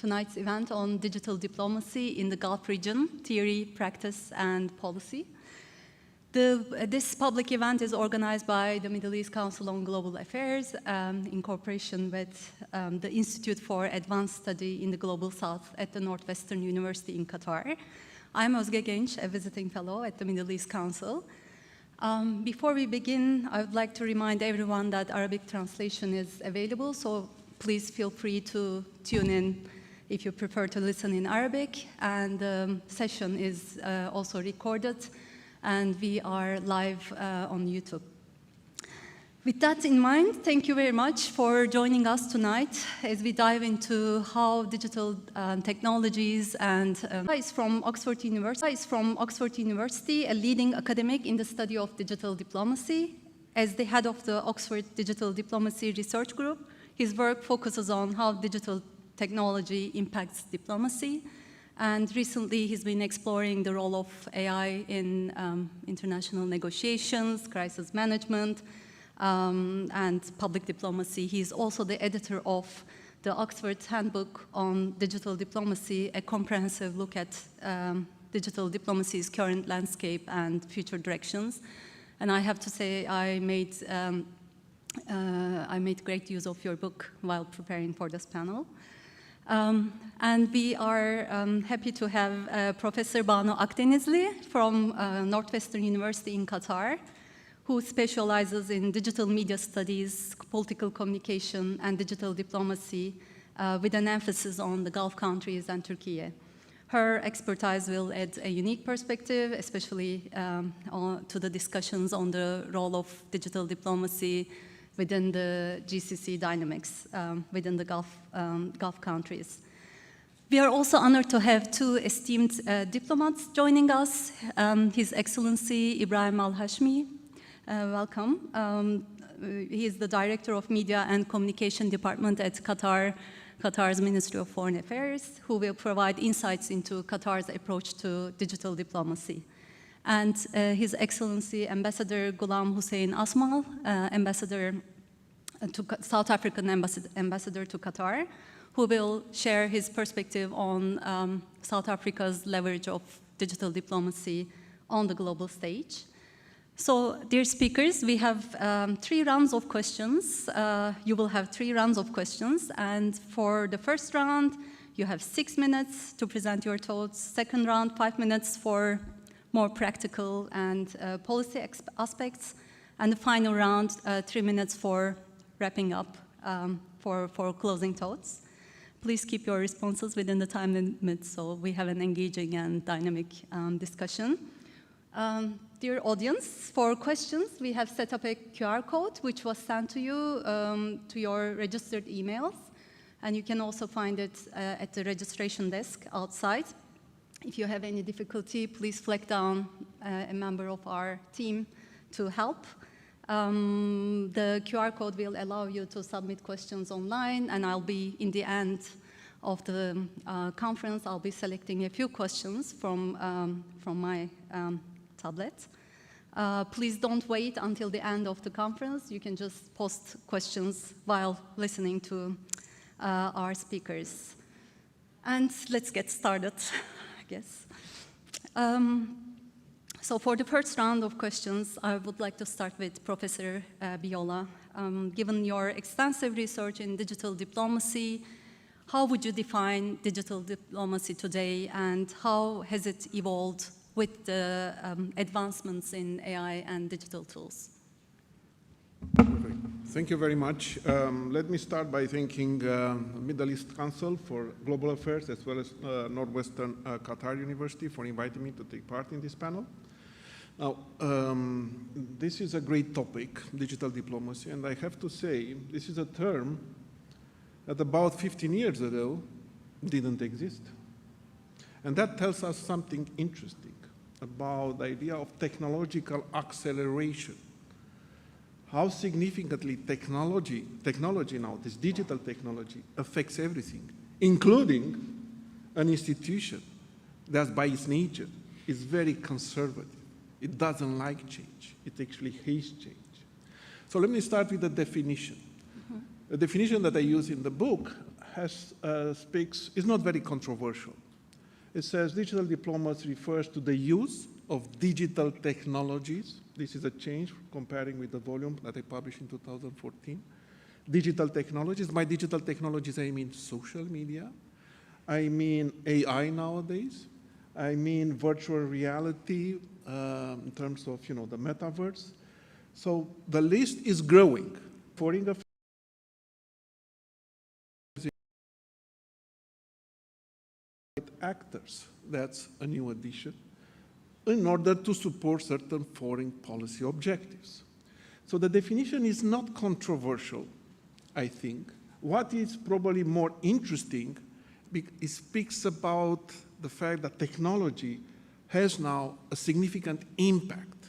tonight's event on digital diplomacy in the Gulf region, theory, practice, and policy. This public event is organized by the Middle East Council on Global Affairs in cooperation with the Institute for Advanced Study in the Global South at the Northwestern University in Qatar. I'm Özge Genç, a visiting fellow at the Middle East Council. Before we begin, I would like to remind everyone that Arabic translation is available, so please feel free to tune in if you prefer to listen in Arabic. And the session is also recorded, and we are live on YouTube. With that in mind, thank you very much for joining us tonight as we dive into how digital technologies and is from Oxford University, a leading academic in the study of digital diplomacy. As the head of the Oxford Digital Diplomacy Research Group, his work focuses on how digital technology impacts diplomacy. And recently, he's been exploring the role of AI in international negotiations, crisis management, and public diplomacy. He's also the editor of the Oxford Handbook on Digital Diplomacy, a comprehensive look at digital diplomacy's current landscape and future directions. And I have to say, I made great use of your book while preparing for this panel. And we are happy to have Professor Banu Akdenizli from Northwestern University in Qatar, who specializes in digital media studies, political communication, and digital diplomacy, with an emphasis on the Gulf countries and Turkey. Her expertise will add a unique perspective, especially to the discussions on the role of digital diplomacy within the GCC dynamics within the Gulf countries. We are also honored to have two esteemed diplomats joining us, His Excellency Ibrahim Al-Hashmi. Welcome. He is the Director of Media and Communication Department at Qatar's Ministry of Foreign Affairs, who will provide insights into Qatar's approach to digital diplomacy. And His Excellency Ambassador Ghulam Hussein Asmal, South African ambassador to Qatar, who will share his perspective on South Africa's leverage of digital diplomacy on the global stage. So, dear speakers, we have 3 rounds of questions. You will have 3 rounds of questions, and for the first round, you have 6 minutes to present your thoughts. Second round, 5 minutes for more practical and policy aspects, and the final round, 3 minutes for wrapping up for closing thoughts. Please keep your responses within the time limit so we have an engaging and dynamic discussion. Dear audience, for questions, we have set up a QR code which was sent to you to your registered emails, and you can also find it at the registration desk outside. If you have any difficulty, please flag down a member of our team to help. The QR code will allow you to submit questions online, and I'll be, in the end of the conference, I'll be selecting a few questions from my tablet. Please don't wait until the end of the conference. You can just post questions while listening to our speakers. And let's get started, I guess. So for the first round of questions, I would like to start with Professor Biola. Given your extensive research in digital diplomacy, how would you define digital diplomacy today, and how has it evolved with the advancements in AI and digital tools? Perfect. Thank you very much. Let me start by thanking Middle East Council for Global Affairs, as well as Northwestern Qatar University for inviting me to take part in this panel. Now, this is a great topic, digital diplomacy, and I have to say, this is a term that about 15 years ago didn't exist. And that tells us something interesting about the idea of technological acceleration. How significantly technology now, this digital technology, affects everything, including an institution that by its nature is very conservative. It doesn't like change. It actually hates change. So let me start with the definition. The definition that I use in the book is not very controversial. It says digital diplomacy refers to the use of digital technologies. This is a change comparing with the volume that I published in 2014. Digital technologies. By digital technologies, I mean social media. I mean AI nowadays. I mean virtual reality in terms of, the metaverse. So the list is growing. Foreign affairs actors, that's a new addition, in order to support certain foreign policy objectives. So the definition is not controversial, I think. What is probably more interesting, it speaks about the fact that technology has now a significant impact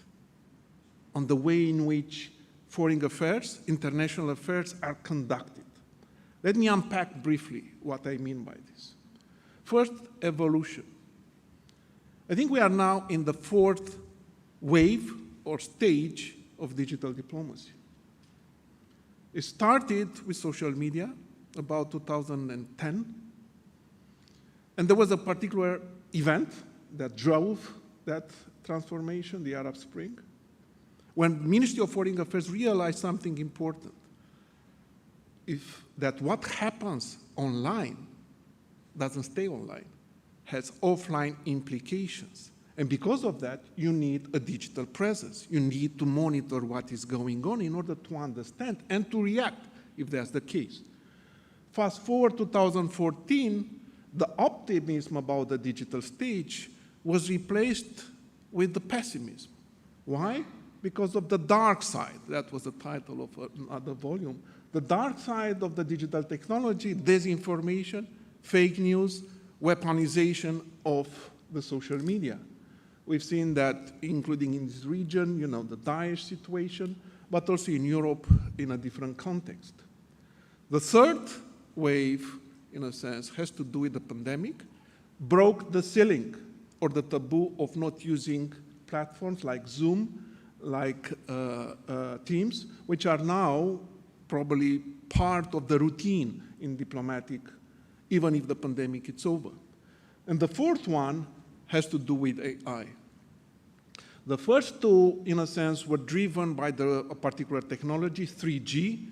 on the way in which foreign affairs, international affairs are conducted. Let me unpack briefly what I mean by this. First, evolution. I think we are now in the fourth wave or stage of digital diplomacy. It started with social media about 2010, and there was a particular event that drove that transformation, the Arab Spring, when the Ministry of Foreign Affairs realized something important, that what happens online doesn't stay online, has offline implications. And because of that, you need a digital presence. You need to monitor what is going on in order to understand and to react if that's the case. Fast forward 2014, the optimism about the digital stage was replaced with the pessimism. Why? Because of the dark side. That was the title of another volume. The dark side of the digital technology, disinformation, fake news, weaponization of the social media. We've seen that, including in this region, the Daesh situation, but also in Europe in a different context. The third wave, in a sense, has to do with the pandemic, broke the ceiling or the taboo of not using platforms like Zoom, like Teams, which are now probably part of the routine in diplomatic, even if the pandemic is over. And the fourth one has to do with AI. The first two, in a sense, were driven by a particular technology, 3G,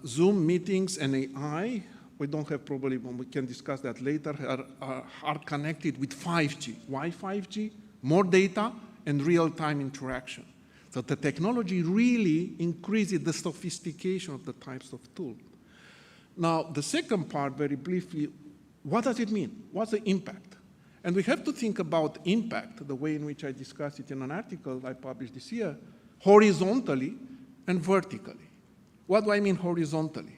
Zoom meetings and AI. We don't have probably, we can discuss that later, are connected with 5G. Why 5G? More data and real-time interaction. So the technology really increases the sophistication of the types of tools. Now, the second part, very briefly, what does it mean? What's the impact? And we have to think about impact, the way in which I discussed it in an article I published this year, horizontally and vertically. What do I mean horizontally?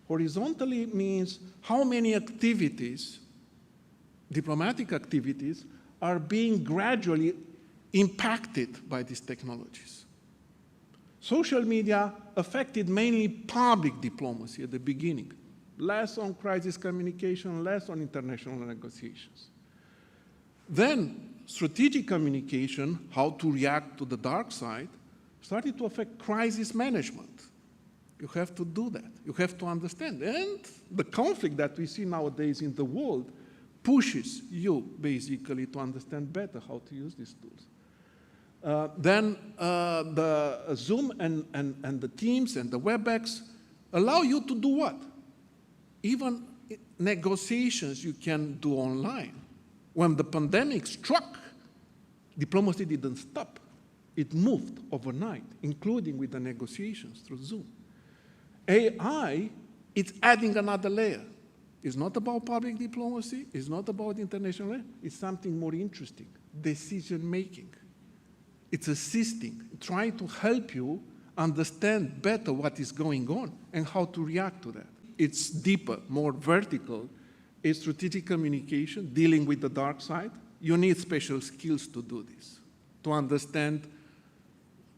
Horizontally means how many activities, diplomatic activities, are being gradually impacted by these technologies. Social media affected mainly public diplomacy at the beginning, less on crisis communication, less on international negotiations. Then strategic communication, how to react to the dark side, started to affect crisis management. You have to do that. You have to understand. And the conflict that we see nowadays in the world pushes you, basically, to understand better how to use these tools. Then the Zoom and the Teams and the WebEx allow you to do what? Even negotiations you can do online. When the pandemic struck, diplomacy didn't stop. It moved overnight, including with the negotiations through Zoom. AI, it's adding another layer. It's not about public diplomacy, it's not about international, it's something more interesting, decision-making. It's assisting, trying to help you understand better what is going on and how to react to that. It's deeper, more vertical. It's strategic communication, dealing with the dark side. You need special skills to do this, to understand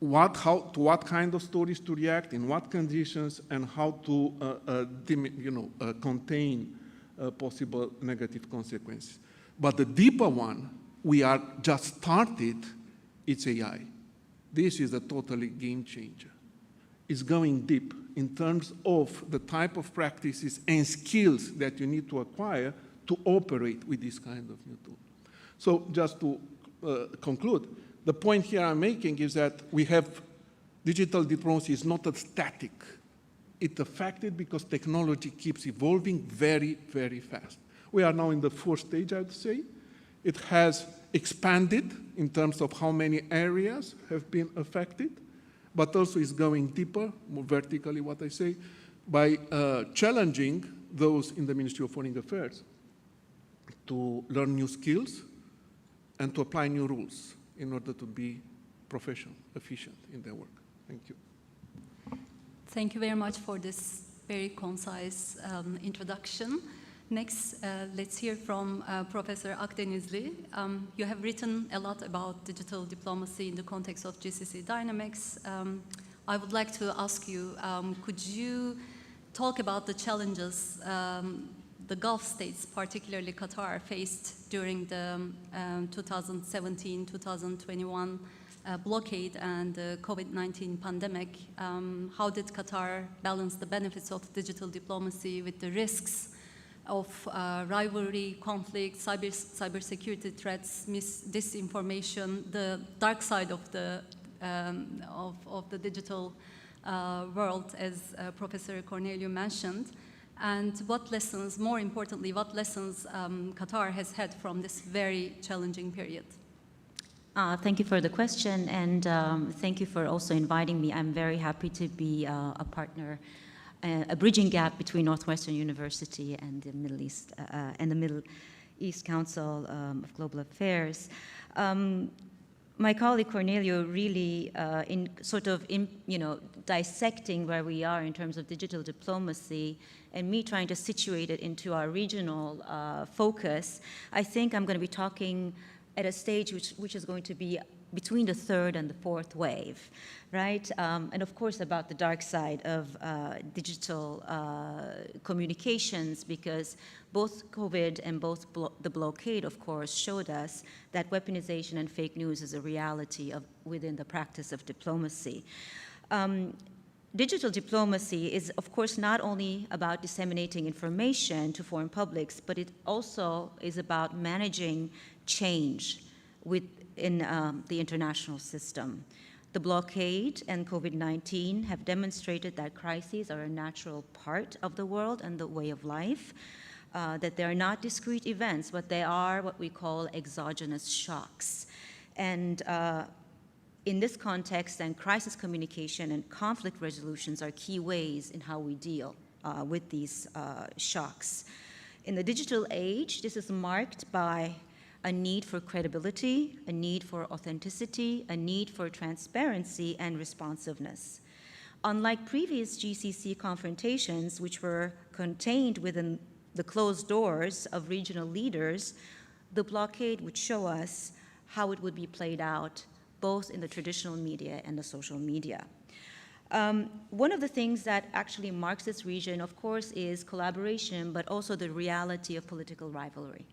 to what kind of stories to react, in what conditions, and how to contain possible negative consequences. But the deeper one, we are just started, it's AI. This is a totally game changer. It's going deep in terms of the type of practices and skills that you need to acquire to operate with this kind of new tool. So just to conclude, the point here I'm making is that we have digital diplomacy is not a static. It's affected because technology keeps evolving very, very fast. We are now in the fourth stage, I would say. It has expanded in terms of how many areas have been affected, but also is going deeper, more vertically, what I say, by challenging those in the Ministry of Foreign Affairs to learn new skills and to apply new rules in order to be professional, efficient in their work. Thank you. Thank you very much for this very concise introduction. Next, let's hear from Professor Akdenizli. You have written a lot about digital diplomacy in the context of GCC dynamics. I would like to ask you, could you talk about the challenges the Gulf states, particularly Qatar, faced during the 2017-2021 blockade and the COVID-19 pandemic? How did Qatar balance the benefits of digital diplomacy with the risks of rivalry, conflict, cybersecurity threats, disinformation, the dark side of the digital world, as Professor Corneliu mentioned? And what lessons, more importantly, what lessons Qatar has had from this very challenging period? Thank you for the question, and thank you for also inviting me. I'm very happy to be a partner, a bridging gap between Northwestern University and the Middle East and the Middle East Council of Global Affairs. My colleague Corneliu really, dissecting where we are in terms of digital diplomacy, and me trying to situate it into our regional focus, I think I'm going to be talking at a stage which is going to be between the third and the fourth wave, right? And of course about the dark side of digital communications, because both COVID and both the blockade, of course, showed us that weaponization and fake news is a reality within the practice of diplomacy. Digital diplomacy is, of course, not only about disseminating information to foreign publics, but it also is about managing change within the international system. The blockade and COVID-19 have demonstrated that crises are a natural part of the world and the way of life, that they are not discrete events, but they are what we call exogenous shocks. And in this context, then, crisis communication and conflict resolutions are key ways in how we deal with these shocks. In the digital age, this is marked by a need for credibility, a need for authenticity, a need for transparency and responsiveness. Unlike previous GCC confrontations, which were contained within the closed doors of regional leaders, the blockade would show us how it would be played out both in the traditional media and the social media. One of the things that actually marks this region, of course, is collaboration, but also the reality of political rivalry.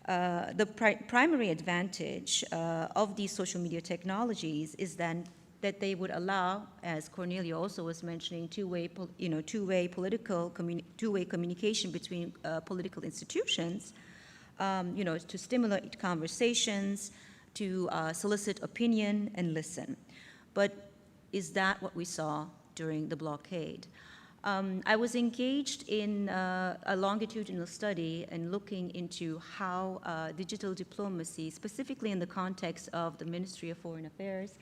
The primary advantage of these social media technologies is then that they would allow, as Corneliu also was mentioning, two-way communication between political institutions, to stimulate conversations, to solicit opinion and listen. But is that what we saw during the blockade? I was engaged in a longitudinal study and looking into how digital diplomacy, specifically in the context of the Ministry of Foreign Affairs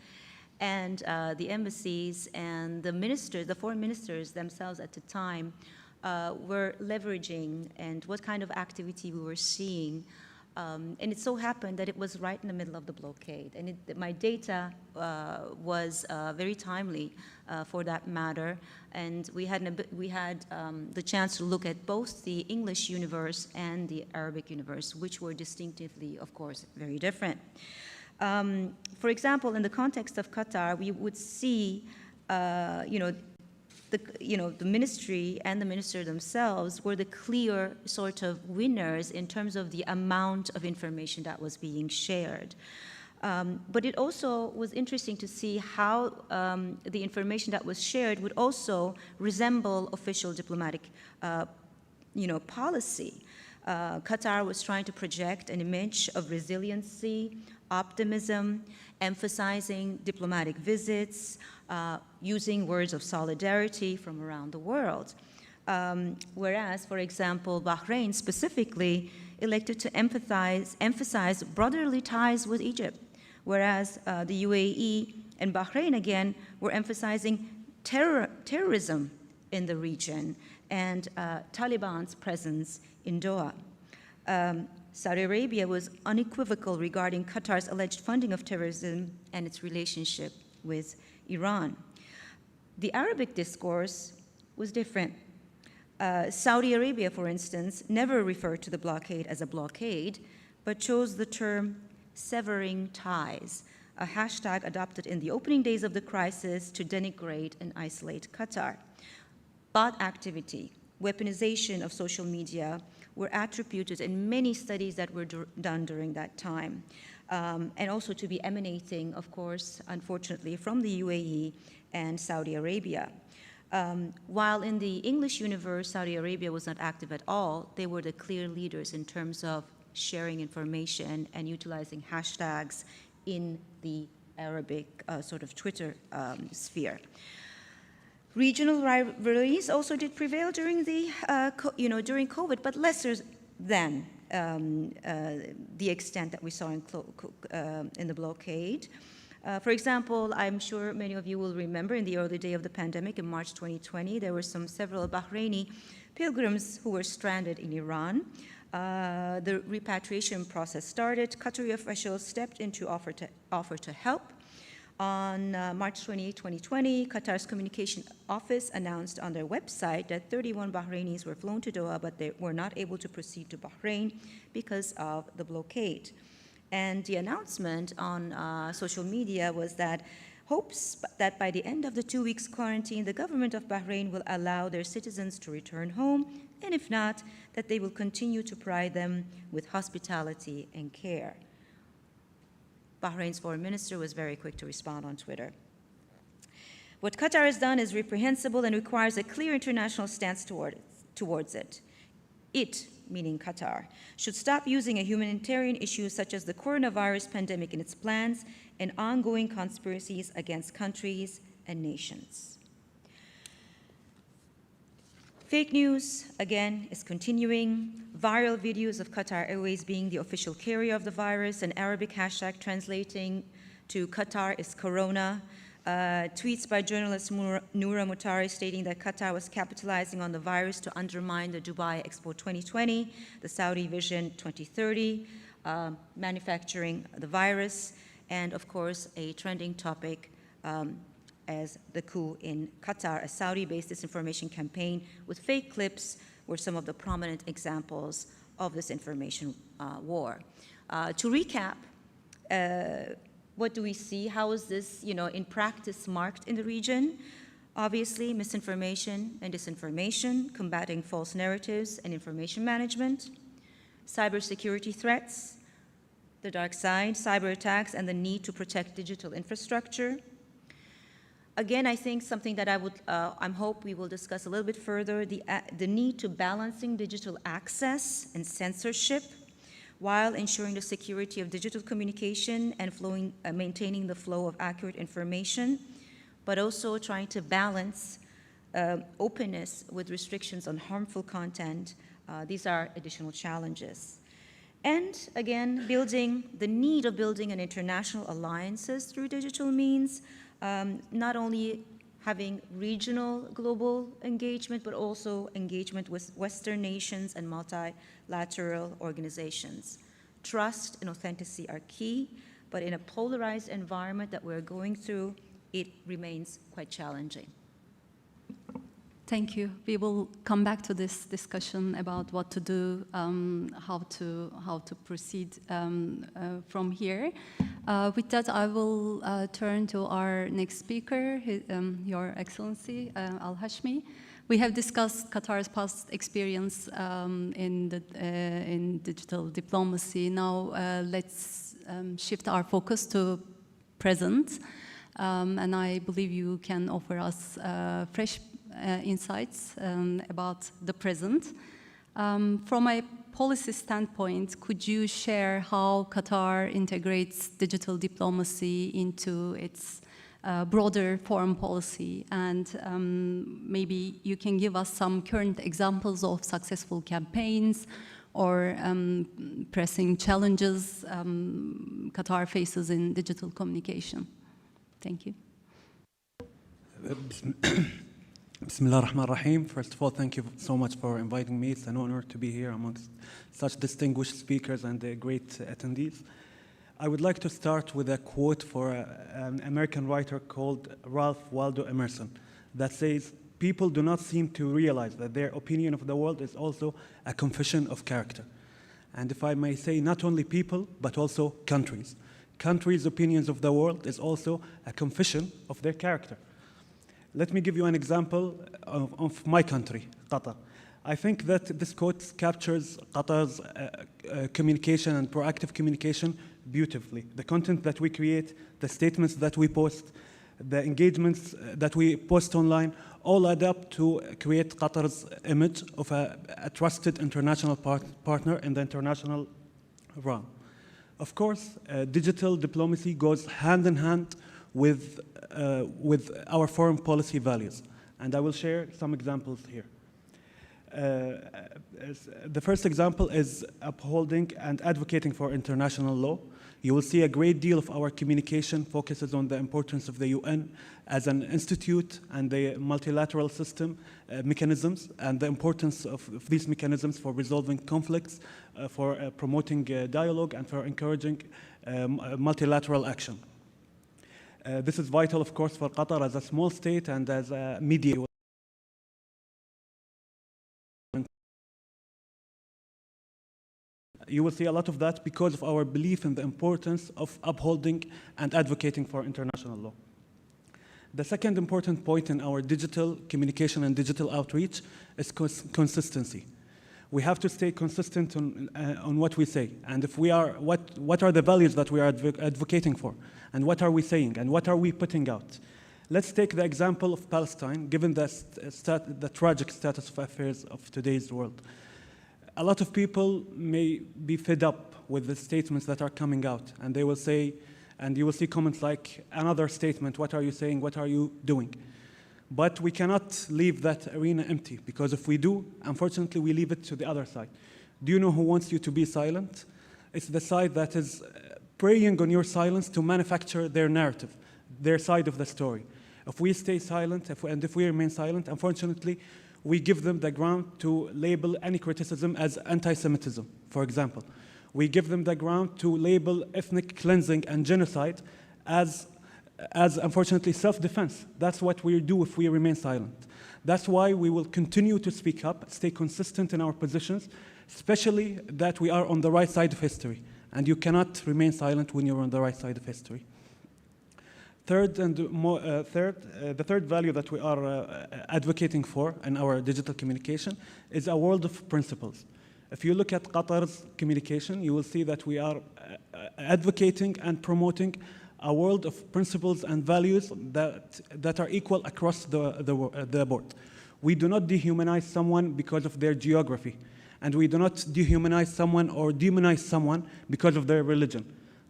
and the embassies and the foreign ministers themselves at the time were leveraging, and what kind of activity we were seeing. And it so happened that it was right in the middle of the blockade. And my data was very timely for that matter. And we had the chance to look at both the English universe and the Arabic universe, which were distinctively, of course, very different. For example, in the context of Qatar, we would see, the ministry and the minister themselves were the clear sort of winners in terms of the amount of information that was being shared. But it also was interesting to see how the information that was shared would also resemble official diplomatic policy. Qatar was trying to project an image of resiliency, optimism, emphasizing diplomatic visits, using words of solidarity from around the world. Whereas, for example, Bahrain specifically elected to emphasize brotherly ties with Egypt, whereas the UAE and Bahrain, again, were emphasizing terrorism in the region and Taliban's presence in Doha. Saudi Arabia was unequivocal regarding Qatar's alleged funding of terrorism and its relationship with Iran. The Arabic discourse was different. Saudi Arabia, for instance, never referred to the blockade as a blockade, but chose the term severing ties, a hashtag adopted in the opening days of the crisis to denigrate and isolate Qatar. Bot activity, weaponization of social media were attributed in many studies that were done during that time, and also to be emanating, of course, unfortunately, from the UAE and Saudi Arabia. While in the English universe, Saudi Arabia was not active at all, they were the clear leaders in terms of sharing information and utilizing hashtags in the Arabic sort of Twitter sphere. Regional rivalries also did prevail during during COVID, but lesser than the extent that we saw in the blockade. For example, I'm sure many of you will remember in the early day of the pandemic in March 2020, there were several Bahraini pilgrims who were stranded in Iran. The repatriation process started. Qatari officials stepped in to offer to help. On March 28, 2020, Qatar's communication office announced on their website that 31 Bahrainis were flown to Doha, but they were not able to proceed to Bahrain because of the blockade. And the announcement on social media was that hopes that by the end of the 2 weeks quarantine, the government of Bahrain will allow their citizens to return home, and if not, that they will continue to provide them with hospitality and care. Bahrain's foreign minister was very quick to respond on Twitter. What Qatar has done is reprehensible and requires a clear international stance towards it. It, meaning Qatar, should stop using a humanitarian issue such as the coronavirus pandemic in its plans and ongoing conspiracies against countries and nations. Fake news, again, is continuing. Viral videos of Qatar Airways being the official carrier of the virus, an Arabic hashtag translating to Qatar is Corona. Tweets by journalist Noura Mutari stating that Qatar was capitalizing on the virus to undermine the Dubai Expo 2020, the Saudi Vision 2030, manufacturing the virus, and of course, a trending topic as the coup in Qatar, a Saudi-based disinformation campaign with fake clips were some of the prominent examples of this information war. To recap, what do we see? How is this, in practice marked in the region? Obviously, misinformation and disinformation, combating false narratives and information management, cybersecurity threats, the dark side, cyber attacks, and the need to protect digital infrastructure. Again, I think something that I hope we will discuss a little bit further, the need to balancing digital access and censorship while ensuring the security of digital communication and maintaining the flow of accurate information, but also trying to balance openness with restrictions on harmful content. These are additional challenges. And again, the need of building an international alliances through digital means, not only having regional global engagement, but also engagement with Western nations and multilateral organizations. Trust and authenticity are key, but in a polarized environment that we're going through, it remains quite challenging. Thank you. We will come back to this discussion about what to do, how to proceed from here. With that, I will turn to our next speaker, Your Excellency Al Hashmi. We have discussed Qatar's past experience in digital diplomacy. Now let's shift our focus to present. And I believe you can offer us fresh insights about the present. From a policy standpoint, could you share how Qatar integrates digital diplomacy into its broader foreign policy? And maybe you can give us some current examples of successful campaigns or pressing challenges Qatar faces in digital communication. Thank you. Bismillah ar-Rahman ar-Rahim. First of all, thank you so much for inviting me. It's an honor to be here amongst such distinguished speakers and great attendees. I would like to start with a quote for an American writer called Ralph Waldo Emerson that says, "People do not seem to realize that their opinion of the world is also a confession of character." And if I may say, not only people, but also countries. Countries' opinions of the world is also a confession of their character. Let me give you an example of my country, Qatar. I think that this quote captures Qatar's communication and proactive communication beautifully. The content that we create, the statements that we post, the engagements that we post online, all add up to create Qatar's image of a trusted international partner in the international realm. Of course, digital diplomacy goes hand in hand with our foreign policy values. And I will share some examples here. The first example is upholding and advocating for international law. You will see a great deal of our communication focuses on the importance of the UN as an institute and the multilateral system mechanisms, and the importance of these mechanisms for resolving conflicts, for promoting dialogue, and for encouraging multilateral action. This is vital, of course, for Qatar as a small state and as a mediator. You will see a lot of that because of our belief in the importance of upholding and advocating for international law. The second important point in our digital communication and digital outreach is consistency. We have to stay consistent on what we say, and if we are, what are the values that we are advocating for, and what are we saying, and what are we putting out? Let's take the example of Palestine, given the tragic status of affairs of today's world. A lot of people may be fed up with the statements that are coming out, and they will say, and you will see comments like, another statement, what are you saying, what are you doing? But we cannot leave that arena empty, because if we do, unfortunately, we leave it to the other side. Do you know who wants you to be silent? It's the side that is preying on your silence to manufacture their narrative, their side of the story. If we stay silent, if we remain silent, unfortunately, we give them the ground to label any criticism as anti-Semitism, for example. We give them the ground to label ethnic cleansing and genocide as unfortunately, self-defense. That's what we do if we remain silent. That's why we will continue to speak up, stay consistent in our positions, especially that we are on the right side of history. And you cannot remain silent when you're on the right side of history. The third value that we are advocating for in our digital communication is a world of principles. If you look at Qatar's communication, you will see that we are advocating and promoting a world of principles and values that are equal across the board. We do not dehumanize someone because of their geography, and we do not dehumanize someone or demonize someone because of their religion.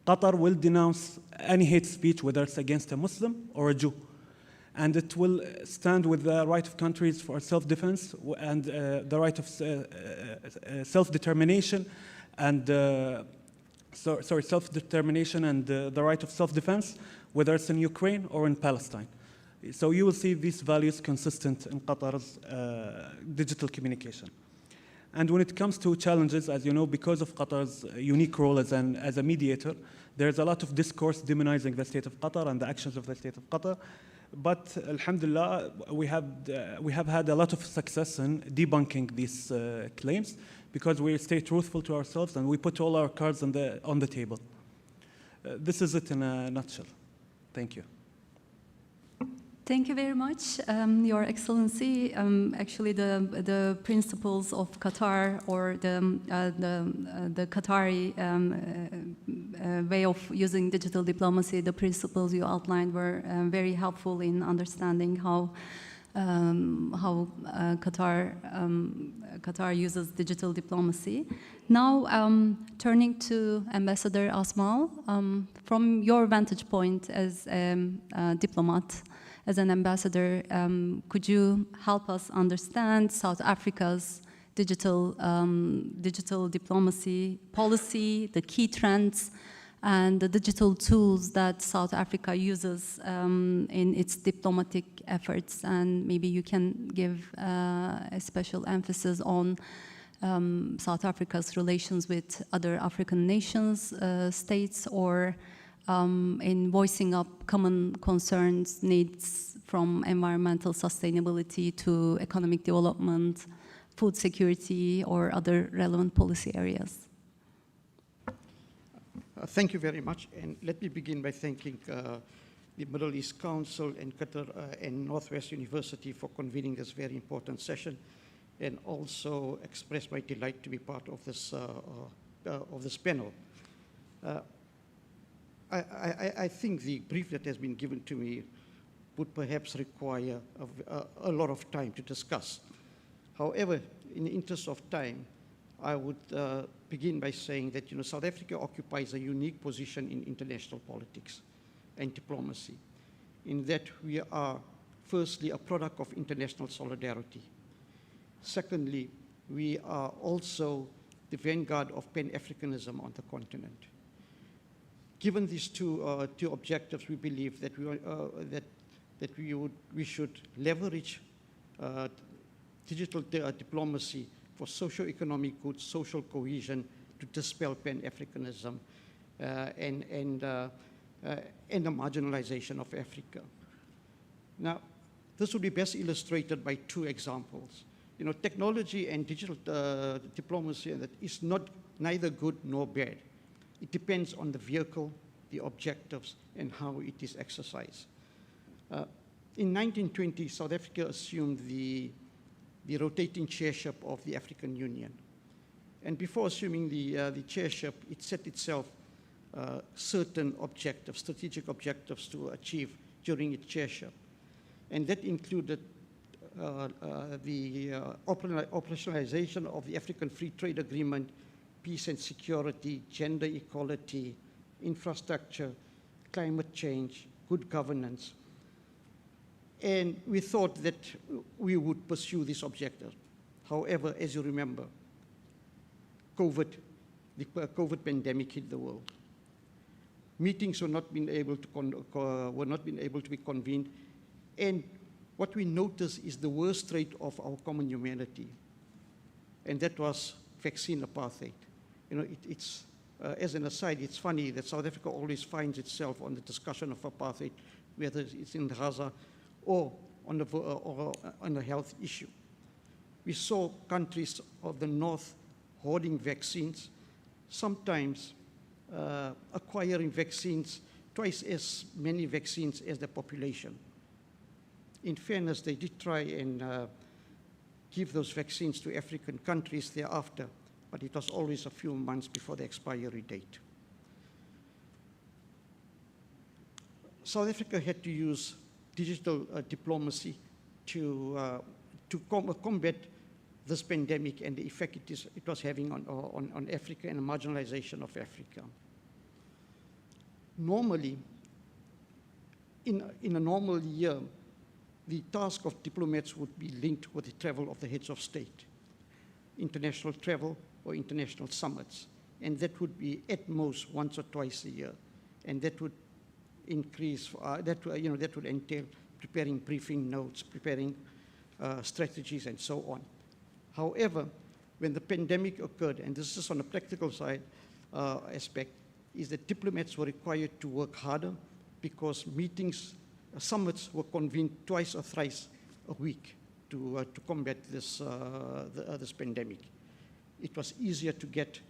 Qatar will denounce any hate speech, whether it's against a Muslim or a Jew. And it will stand with the right of countries for self-defense and the right of self-determination and self-determination and the right of self-defense, whether it's in Ukraine or in Palestine. So you will see these values consistent in Qatar's digital communication. And when it comes to challenges, as you know, because of Qatar's unique role as a mediator, there's a lot of discourse demonizing the state of Qatar and the actions of the state of Qatar. But alhamdulillah, we have had a lot of success in debunking these claims because we stay truthful to ourselves and we put all our cards on the table. This is it in a nutshell. Thank you. Thank you very much, Your Excellency. Actually, the principles of Qatar or the Qatari way of using digital diplomacy, the principles you outlined were very helpful in understanding how Qatar uses digital diplomacy. Now, turning to Ambassador Asmal, from your vantage point as a diplomat, as an ambassador, could you help us understand South Africa's digital diplomacy policy, the key trends, and the digital tools that South Africa uses in its diplomatic efforts? And maybe you can give a special emphasis on South Africa's relations with other African nations, states, or in voicing up common concerns, needs from environmental sustainability to economic development, food security, or other relevant policy areas. Thank you very much, and let me begin by thanking the Middle East Council and Qatar and Northwestern University for convening this very important session, and also express my delight to be part of this panel. I think the brief that has been given to me would perhaps require a lot of time to discuss. However, in the interest of time, I would begin by saying that South Africa occupies a unique position in international politics and diplomacy, in that we are, firstly, a product of international solidarity. Secondly, we are also the vanguard of Pan-Africanism on the continent. Given these two objectives, we believe that we should leverage digital diplomacy for socio-economic good, social cohesion, to dispel Pan-Africanism and the marginalization of Africa. Now, this would be best illustrated by two examples. Technology and digital diplomacy that is neither good nor bad. It depends on the vehicle, the objectives, and how it is exercised. In 1920, South Africa assumed the rotating chairship of the African Union. And before assuming the chairship, it set itself certain objectives, strategic objectives to achieve during its chairship. And that included the operationalization of the African Free Trade Agreement, peace and security, gender equality, infrastructure, climate change, good governance. And we thought that we would pursue this objective. However, as you remember, the COVID pandemic hit the world. Meetings were not being able to be convened, and what we noticed is the worst trait of our common humanity, and that was vaccine apartheid. As an aside, it's funny that South Africa always finds itself on the discussion of apartheid, whether it's in Gaza or on a health issue. We saw countries of the North hoarding vaccines, sometimes acquiring vaccines, twice as many vaccines as the population. In fairness, they did try and give those vaccines to African countries thereafter, but it was always a few months before the expiry date. South Africa had to use digital diplomacy to combat this pandemic and the effect it was having on Africa and the marginalization of Africa. Normally, in a normal year, the task of diplomats would be linked with the travel of the heads of state, international travel or international summits, and that would be at most once or twice a year, and that would increase. That would entail preparing briefing notes, preparing strategies, and so on. However, when the pandemic occurred, and this is on a practical side aspect, is that diplomats were required to work harder because summits were convened twice or thrice a week to combat this pandemic. It was easier to get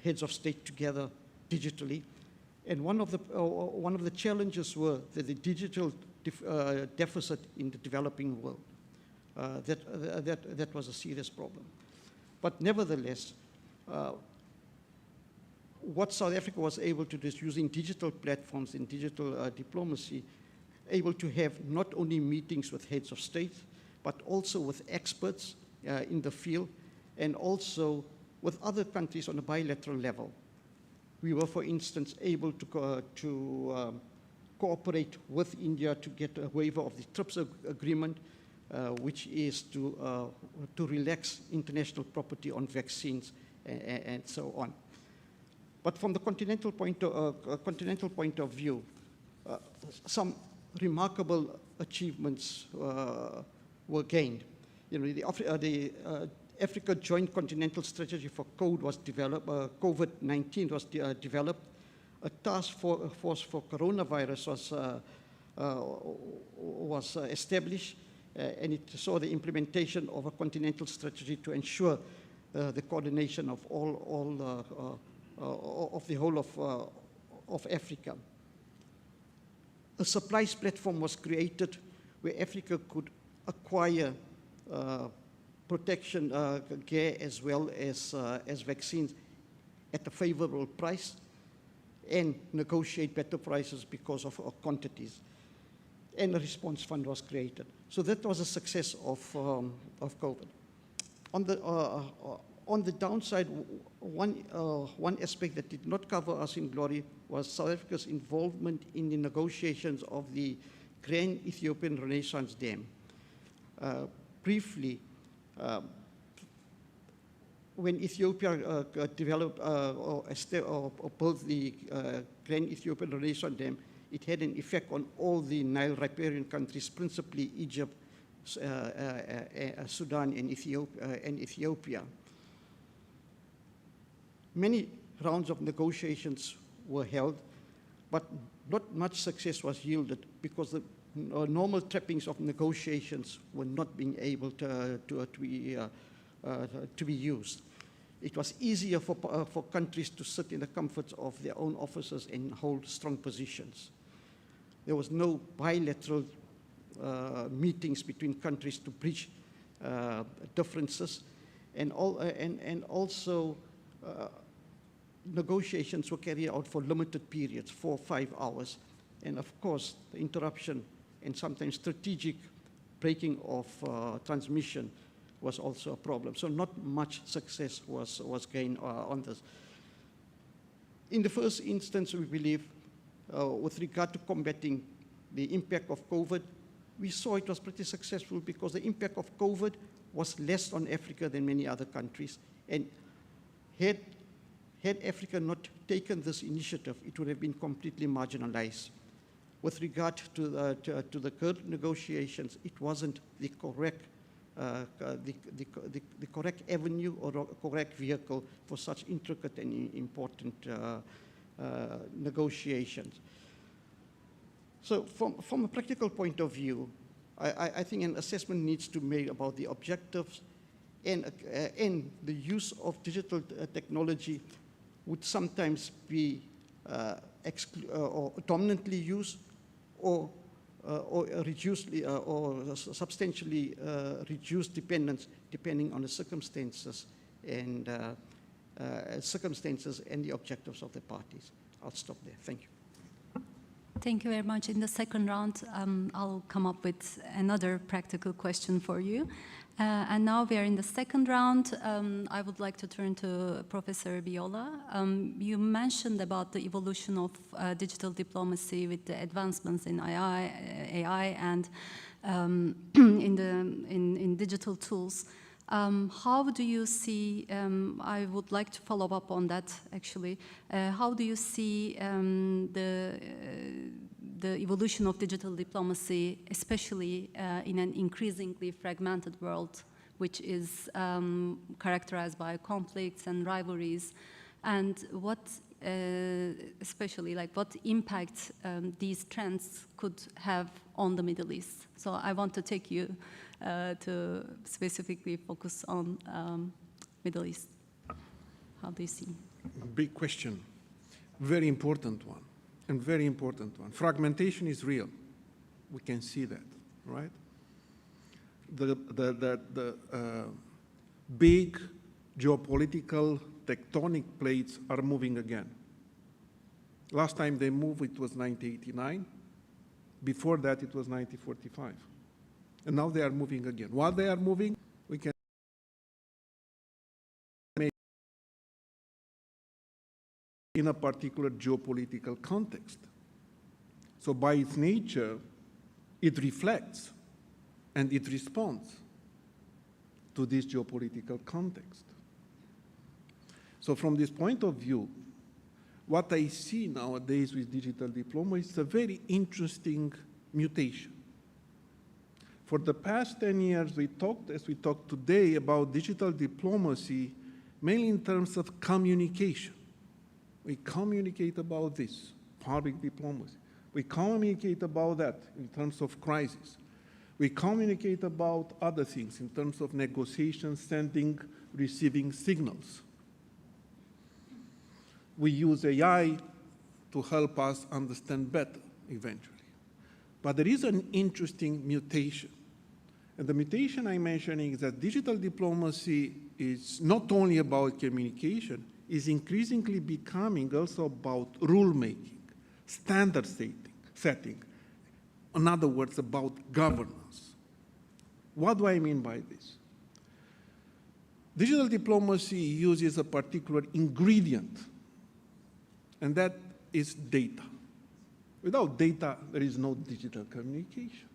heads of state together digitally, and one of the challenges were that the digital deficit in the developing world. That was a serious problem. But nevertheless, what South Africa was able to do is using digital platforms and digital diplomacy, able to have not only meetings with heads of state, but also with experts in the field, and also with other countries on a bilateral level. We were, for instance, able to cooperate with India to get a waiver of the TRIPS agreement, which is to relax international property on vaccines and so on. But from the continental point of view, some remarkable achievements were gained. You know, the Africa Joint Continental Strategy for COVID was developed. COVID-19 was developed. A task force for coronavirus was established, and it saw the implementation of a continental strategy to ensure the coordination of of the whole of Africa. A supplies platform was created where Africa could acquire protection gear as well as vaccines at a favorable price and negotiate better prices because of quantities. And a response fund was created. So that was a success of COVID. On the downside, one aspect that did not cover us in glory was South Africa's involvement in the negotiations of the Grand Ethiopian Renaissance Dam. Briefly, when Ethiopia developed or built the Grand Ethiopian Renaissance Dam, it had an effect on all the Nile riparian countries, principally Egypt, Sudan, and Ethiopia. Many rounds of negotiations were held, but not much success was yielded because the normal trappings of negotiations were not being able to be used. It was easier for countries to sit in the comforts of their own offices and hold strong positions. There was no bilateral meetings between countries to bridge differences, and also negotiations were carried out for limited periods, 4 or 5 hours. And of course, the interruption and sometimes strategic breaking of transmission was also a problem. So not much success was gained on this. In the first instance, we believe, with regard to combating the impact of COVID, we saw it was pretty successful because the impact of COVID was less on Africa than many other countries. And had Africa not taken this initiative, it would have been completely marginalized. With regard to the current negotiations, it wasn't the correct avenue or correct vehicle for such intricate and important negotiations. So from a practical point of view, I think an assessment needs to be made about the objectives, and the use of digital technology would sometimes be or dominantly used, or substantially reduced dependence, depending on the circumstances and the objectives of the parties. I'll stop there. Thank you. Thank you very much. In the second round, I'll come up with another practical question for you. And now we are in the second round. I would like to turn to Professor Biola. You mentioned about the evolution of digital diplomacy with the advancements in AI and in digital tools. How do you see, I would like to follow up on that actually, how do you see the evolution of digital diplomacy, especially in an increasingly fragmented world, which is characterized by conflicts and rivalries, and what, especially like what impact these trends could have on the Middle East? So I want to take you to specifically focus on Middle East. How do you see? Big question, very important one, and very important one. Fragmentation is real. We can see that, right? The big geopolitical tectonic plates are moving again. Last time they moved, it was 1989. Before that, it was 1945. And now they are moving again. While they are moving, we can make in a particular geopolitical context. So by its nature, it reflects and it responds to this geopolitical context. So from this point of view, what I see nowadays with digital diplomacy is a very interesting mutation. For the past 10 years, we talked, as we talked today, about digital diplomacy, mainly in terms of communication. We communicate about this, public diplomacy. We communicate about that in terms of crisis. We communicate about other things in terms of negotiations, sending, receiving signals. We use AI to help us understand better eventually. But there is an interesting mutation. And the mutation I'm mentioning is that digital diplomacy is not only about communication, is increasingly becoming also about rule-making, standard setting. In other words, about governance. What do I mean by this? Digital diplomacy uses a particular ingredient, and that is data. Without data, there is no digital communication.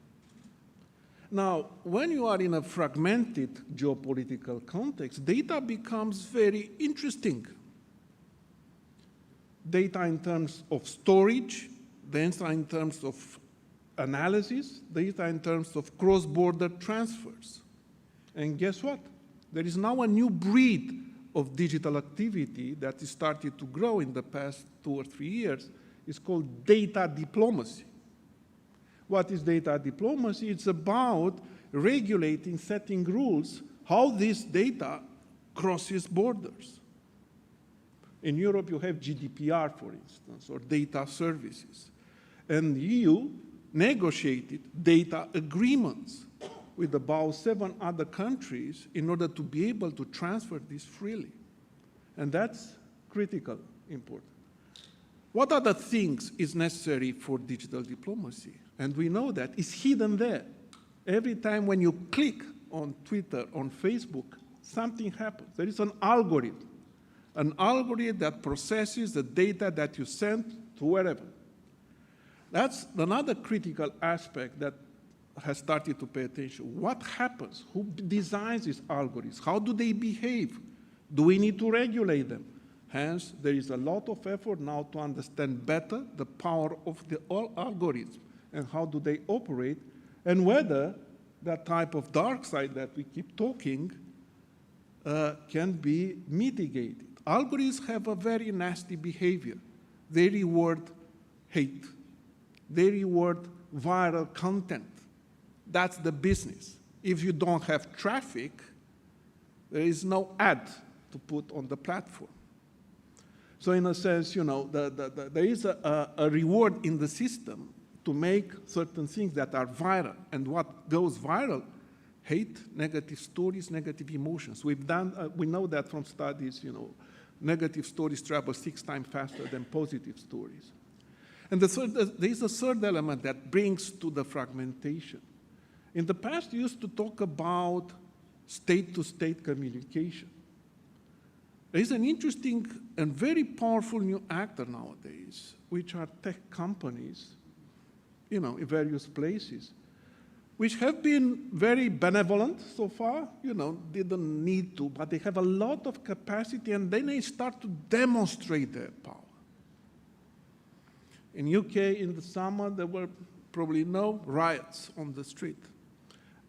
Now, when you are in a fragmented geopolitical context, data becomes very interesting. Data in terms of storage, data in terms of analysis, data in terms of cross-border transfers. And guess what? There is now a new breed of digital activity that is started to grow in the past 2 or 3 years. It's called data diplomacy. What is data diplomacy? It's about regulating, setting rules, how this data crosses borders. In Europe, you have GDPR, for instance, or data services. And the EU negotiated data agreements with about 7 other countries in order to be able to transfer this freely. And that's critical important. What other things is necessary for digital diplomacy? And we know that it's hidden there. Every time when you click on Twitter, on Facebook, something happens. There is an algorithm that processes the data that you send to wherever. That's another critical aspect that has started to pay attention. What happens? Who designs these algorithms? How do they behave? Do we need to regulate them? Hence, there is a lot of effort now to understand better the power of the algorithms and how do they operate, and whether that type of dark side that we keep talking can be mitigated. Algorithms have a very nasty behavior. They reward hate. They reward viral content. That's the business. If you don't have traffic, there is no ad to put on the platform. So in a sense, you know, there is a reward in the system to make certain things that are viral. And what goes viral? Hate, negative stories, negative emotions. We know that from studies, you know, negative stories travel 6 times faster than positive stories. And there is a third element that brings to the fragmentation. In the past, we used to talk about state-to-state communication. There is an interesting and very powerful new actor nowadays, which are tech companies, you know, in various places, which have been very benevolent so far, you know, didn't need to, but they have a lot of capacity, and then they start to demonstrate their power. In UK, in the summer, there were probably no riots on the street.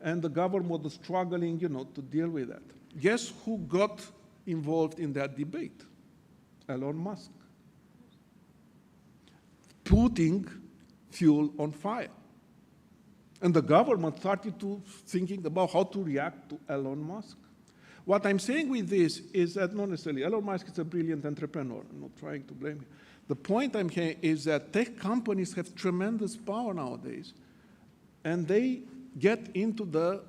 And the government was struggling, you know, to deal with that. Guess who got involved in that debate? Elon Musk. Putting fuel on fire. And the government started to thinking about how to react to Elon Musk. What I'm saying with this is that not necessarily Elon Musk is a brilliant entrepreneur. I'm not trying to blame him. The point I'm saying is that tech companies have tremendous power nowadays. and they get into the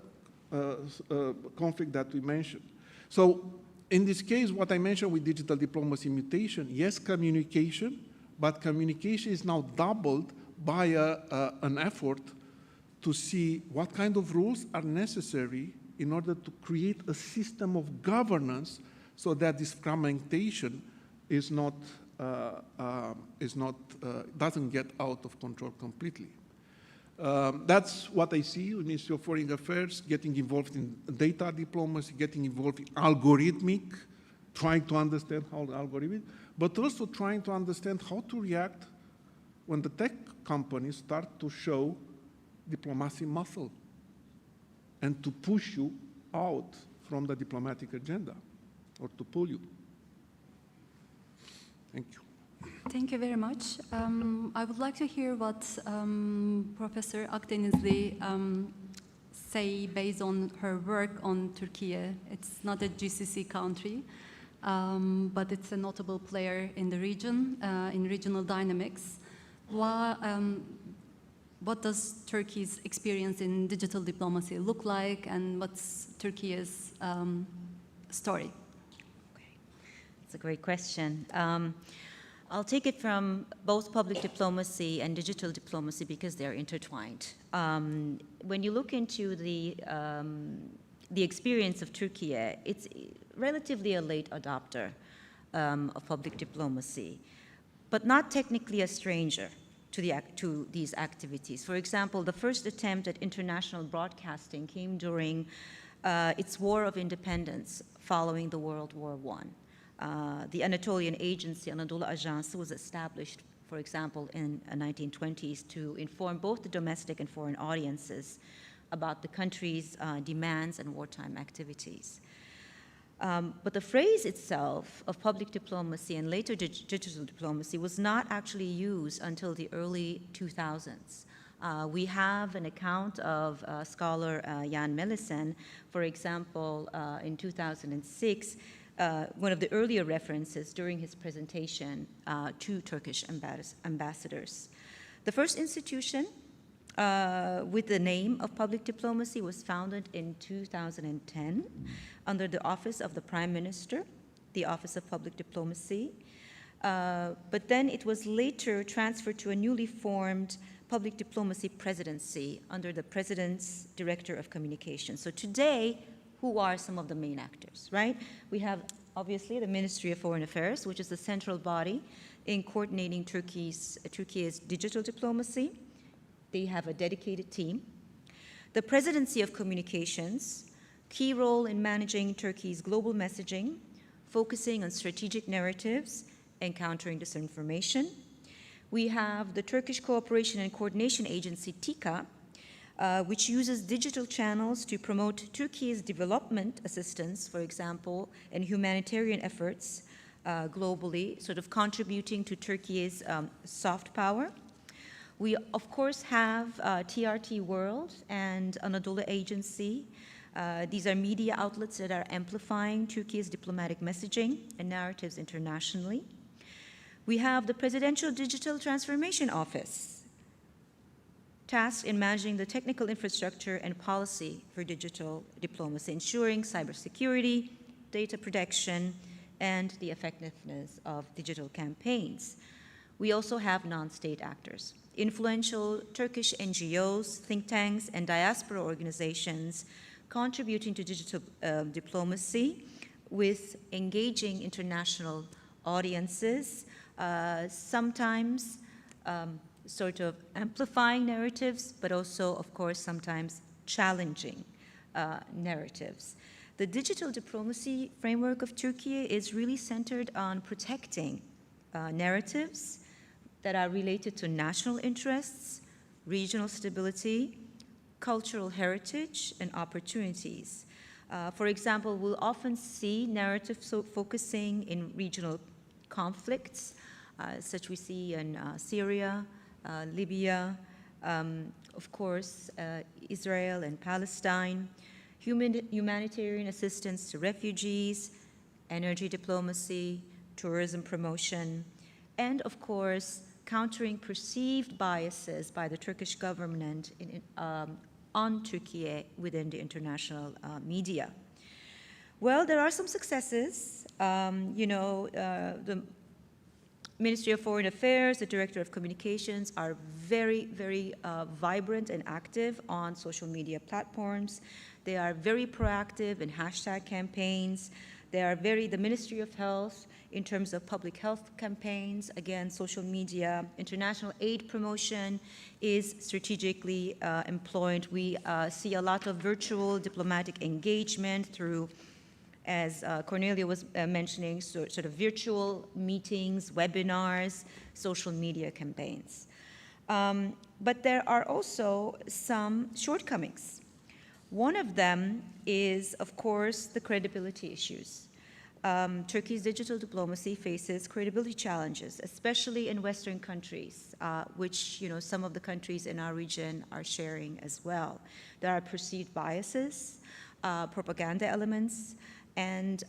conflict that we mentioned. So in this case, what I mentioned with digital diplomacy mutation, yes, communication, but communication is now doubled by an effort to see what kind of rules are necessary in order to create a system of governance so that this fragmentation is not, doesn't get out of control completely. That's what I see in the Ministry of Foreign Affairs, getting involved in data diplomacy, getting involved in algorithmic, trying to understand how the algorithm, but also trying to understand how to react when the tech companies start to show diplomacy muscle and to push you out from the diplomatic agenda or to pull you. Thank you. Thank you very much. I would like to hear what Professor Akdenizli say based on her work on Turkey. It's not a GCC country, but it's a notable player in the region, in regional dynamics. What does Turkey's experience in digital diplomacy look like, and what's Turkey's story? Okay. That's a great question. I'll take it from both public diplomacy and digital diplomacy because they're intertwined. When you look into the experience of Turkey, it's relatively a late adopter of public diplomacy, but not technically a stranger to these activities. For example, the first attempt at international broadcasting came during its War of Independence following the World War I. The Anatolian agency, Anadolu Ajansı, was established, for example, in the 1920s to inform both the domestic and foreign audiences about the country's demands and wartime activities. But the phrase itself of public diplomacy and later digital diplomacy was not actually used until the early 2000s. We have an account of scholar Jan Melissen, for example, in 2006, one of the earlier references during his presentation to Turkish ambassadors. The first institution with the name of public diplomacy was founded in 2010 under the Office of the Prime Minister, the Office of Public Diplomacy. But then it was later transferred to a newly formed public diplomacy presidency under the President's Director of Communications. So today, who are some of the main actors, right? We have, obviously, the Ministry of Foreign Affairs, which is the central body in coordinating Turkey's digital diplomacy. They have a dedicated team. The Presidency of Communications, key role in managing Turkey's global messaging, focusing on strategic narratives and countering disinformation. We have the Turkish Cooperation and Coordination Agency, TİKA, which uses digital channels to promote Turkey's development assistance, for example, and humanitarian efforts globally, sort of contributing to Turkey's soft power. We, of course, have TRT World and Anadolu Agency. These are media outlets that are amplifying Turkey's diplomatic messaging and narratives internationally. We have the Presidential Digital Transformation Office, tasked in managing the technical infrastructure and policy for digital diplomacy, ensuring cybersecurity, data protection, and the effectiveness of digital campaigns. We also have non-state actors, influential Turkish NGOs, think tanks, and diaspora organizations contributing to digital diplomacy with engaging international audiences, sometimes sort of amplifying narratives, but also, of course, sometimes challenging narratives. The digital diplomacy framework of Turkey is really centered on protecting narratives that are related to national interests, regional stability, cultural heritage, and opportunities. For example, we'll often see narratives focusing in regional conflicts, such we see in Syria, Libya, of course, Israel and Palestine, humanitarian assistance to refugees, energy diplomacy, tourism promotion, and of course, countering perceived biases by the Turkish government on Turkey within the international media. Well, there are some successes. The Ministry of Foreign Affairs, the Director of Communications are very, very vibrant and active on social media platforms. They are very proactive in hashtag campaigns. The Ministry of Health, in terms of public health campaigns, again, social media, international aid promotion is strategically employed. We see a lot of virtual diplomatic engagement through, as Cornelia was mentioning, sort of virtual meetings, webinars, social media campaigns. But there are also some shortcomings. One of them is, of course, the credibility issues. Turkey's digital diplomacy faces credibility challenges, especially in Western countries, which some of the countries in our region are sharing as well. There are perceived biases, propaganda elements, and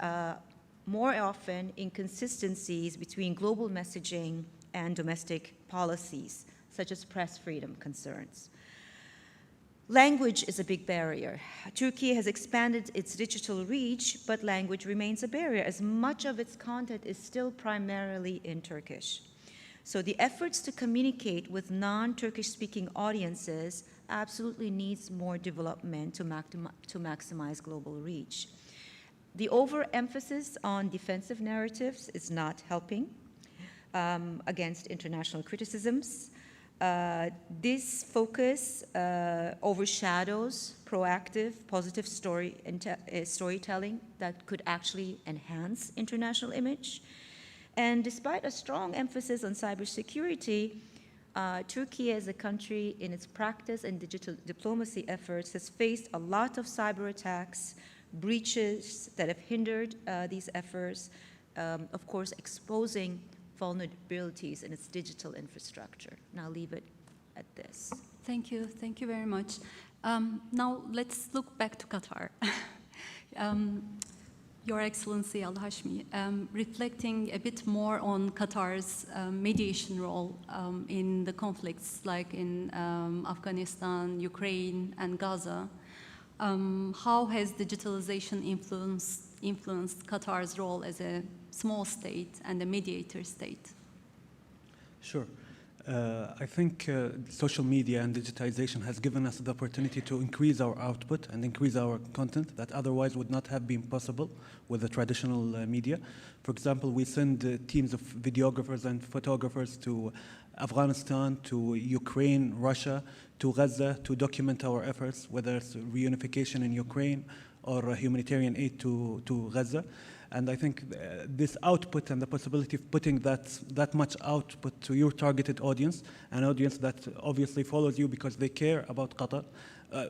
more often inconsistencies between global messaging and domestic policies, such as press freedom concerns. Language is a big barrier. Turkey has expanded its digital reach, but language remains a barrier, as much of its content is still primarily in Turkish. So the efforts to communicate with non-Turkish speaking audiences absolutely needs more development to maximize global reach. The overemphasis on defensive narratives is not helping against international criticisms. This focus overshadows proactive, positive storytelling that could actually enhance international image. And despite a strong emphasis on cybersecurity, Turkey as a country in its practice and digital diplomacy efforts has faced a lot of cyber attacks, breaches that have hindered these efforts, of course, exposing vulnerabilities in its digital infrastructure. And I'll leave it at this. Thank you very much. Now let's look back to Qatar. Your Excellency Al-Hashmi, reflecting a bit more on Qatar's mediation role in the conflicts like in Afghanistan, Ukraine, and Gaza, how has digitalization influenced Qatar's role as a small state and a mediator state? Sure. I think social media and digitization has given us the opportunity to increase our output and increase our content that otherwise would not have been possible with the traditional media. For example, we send teams of videographers and photographers to Afghanistan, to Ukraine, Russia, to Gaza to document our efforts, whether it's reunification in Ukraine or humanitarian aid to Gaza. And I think this output and the possibility of putting that much output to your targeted audience, an audience that obviously follows you because they care about Qatar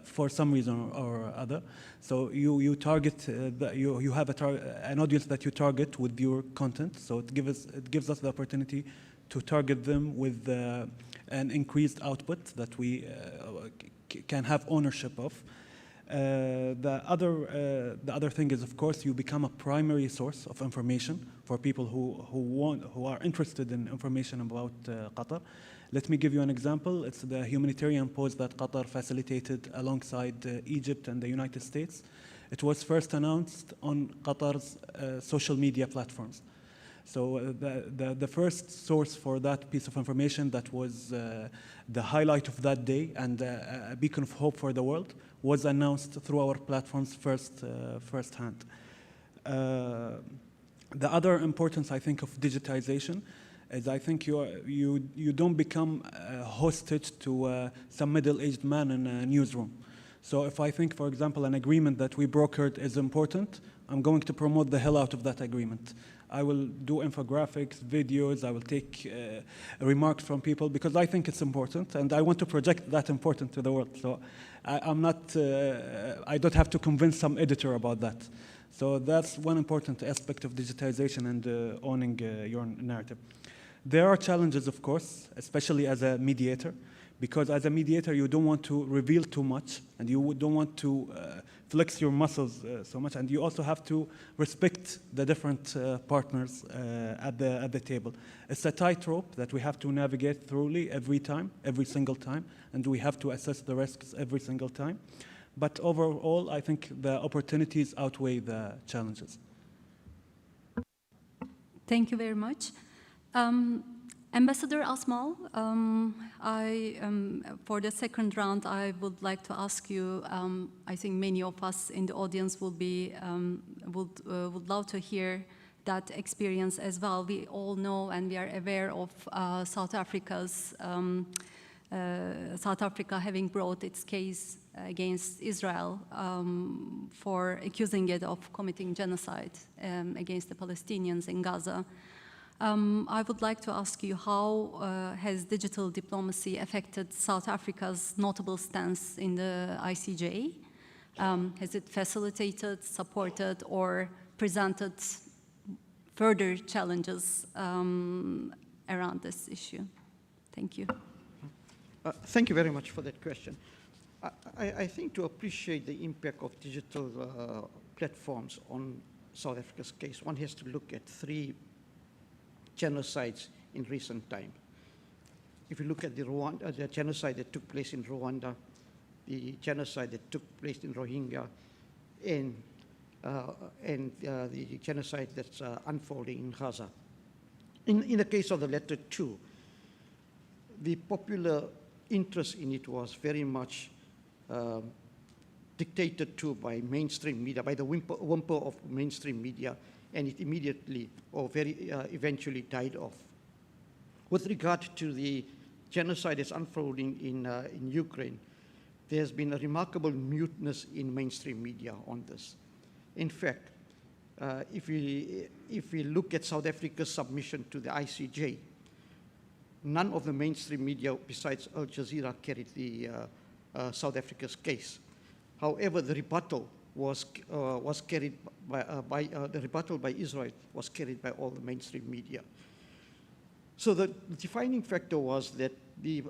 for some reason or other. So you target, you have an audience that you target with your content. So it gives us the opportunity to target them with an increased output that we can have ownership of. The other thing is, of course, you become a primary source of information for people who are interested in information about Qatar. Let me give you an example. It's the humanitarian pause that Qatar facilitated alongside Egypt and the United States. It was first announced on Qatar's social media platforms. So the first source for that piece of information that was the highlight of that day and a beacon of hope for the world was announced through our platforms firsthand. The other importance, I think, of digitization is I think you don't become hostage to some middle-aged man in a newsroom. So if I think, for example, an agreement that we brokered is important, I'm going to promote the hell out of that agreement. I will do infographics, videos, I will take remarks from people because I think it's important and I want to project that importance to the world. So I don't have to convince some editor about that. So that's one important aspect of digitization and owning your narrative. There are challenges, of course, especially as a mediator, because as a mediator, you don't want to reveal too much, and you don't want to flex your muscles so much, and you also have to respect the different partners at the table. It's a tightrope that we have to navigate thoroughly every single time, and we have to assess the risks every single time. But overall, I think the opportunities outweigh the challenges. Thank you very much. Ambassador Asmal, for the second round, I would like to ask you, I think many of us in the audience would would love to hear that experience as well. We all know and we are aware of South Africa having brought its case against Israel for accusing it of committing genocide against the Palestinians in Gaza. I would like to ask you, how has digital diplomacy affected South Africa's notable stance in the ICJ? Has it facilitated, supported, or presented further challenges around this issue? Thank you. Thank you very much for that question. I think to appreciate the impact of digital platforms on South Africa's case, one has to look at 3 genocides in recent time. If you look at the genocide that took place in Rwanda, the genocide that took place in Rohingya, and the genocide that's unfolding in Gaza. In the case of the latter 2, the popular interest in it was very much dictated to by mainstream media, by the whimper of mainstream media, and it immediately or eventually died off. With regard to the genocide that's unfolding in Ukraine, there's been a remarkable muteness in mainstream media on this. In fact, if we look at South Africa's submission to the ICJ, none of the mainstream media besides Al Jazeera carried the South Africa's case. However, the rebuttal was carried the rebuttal by Israel was carried by all the mainstream media. So the defining factor was that the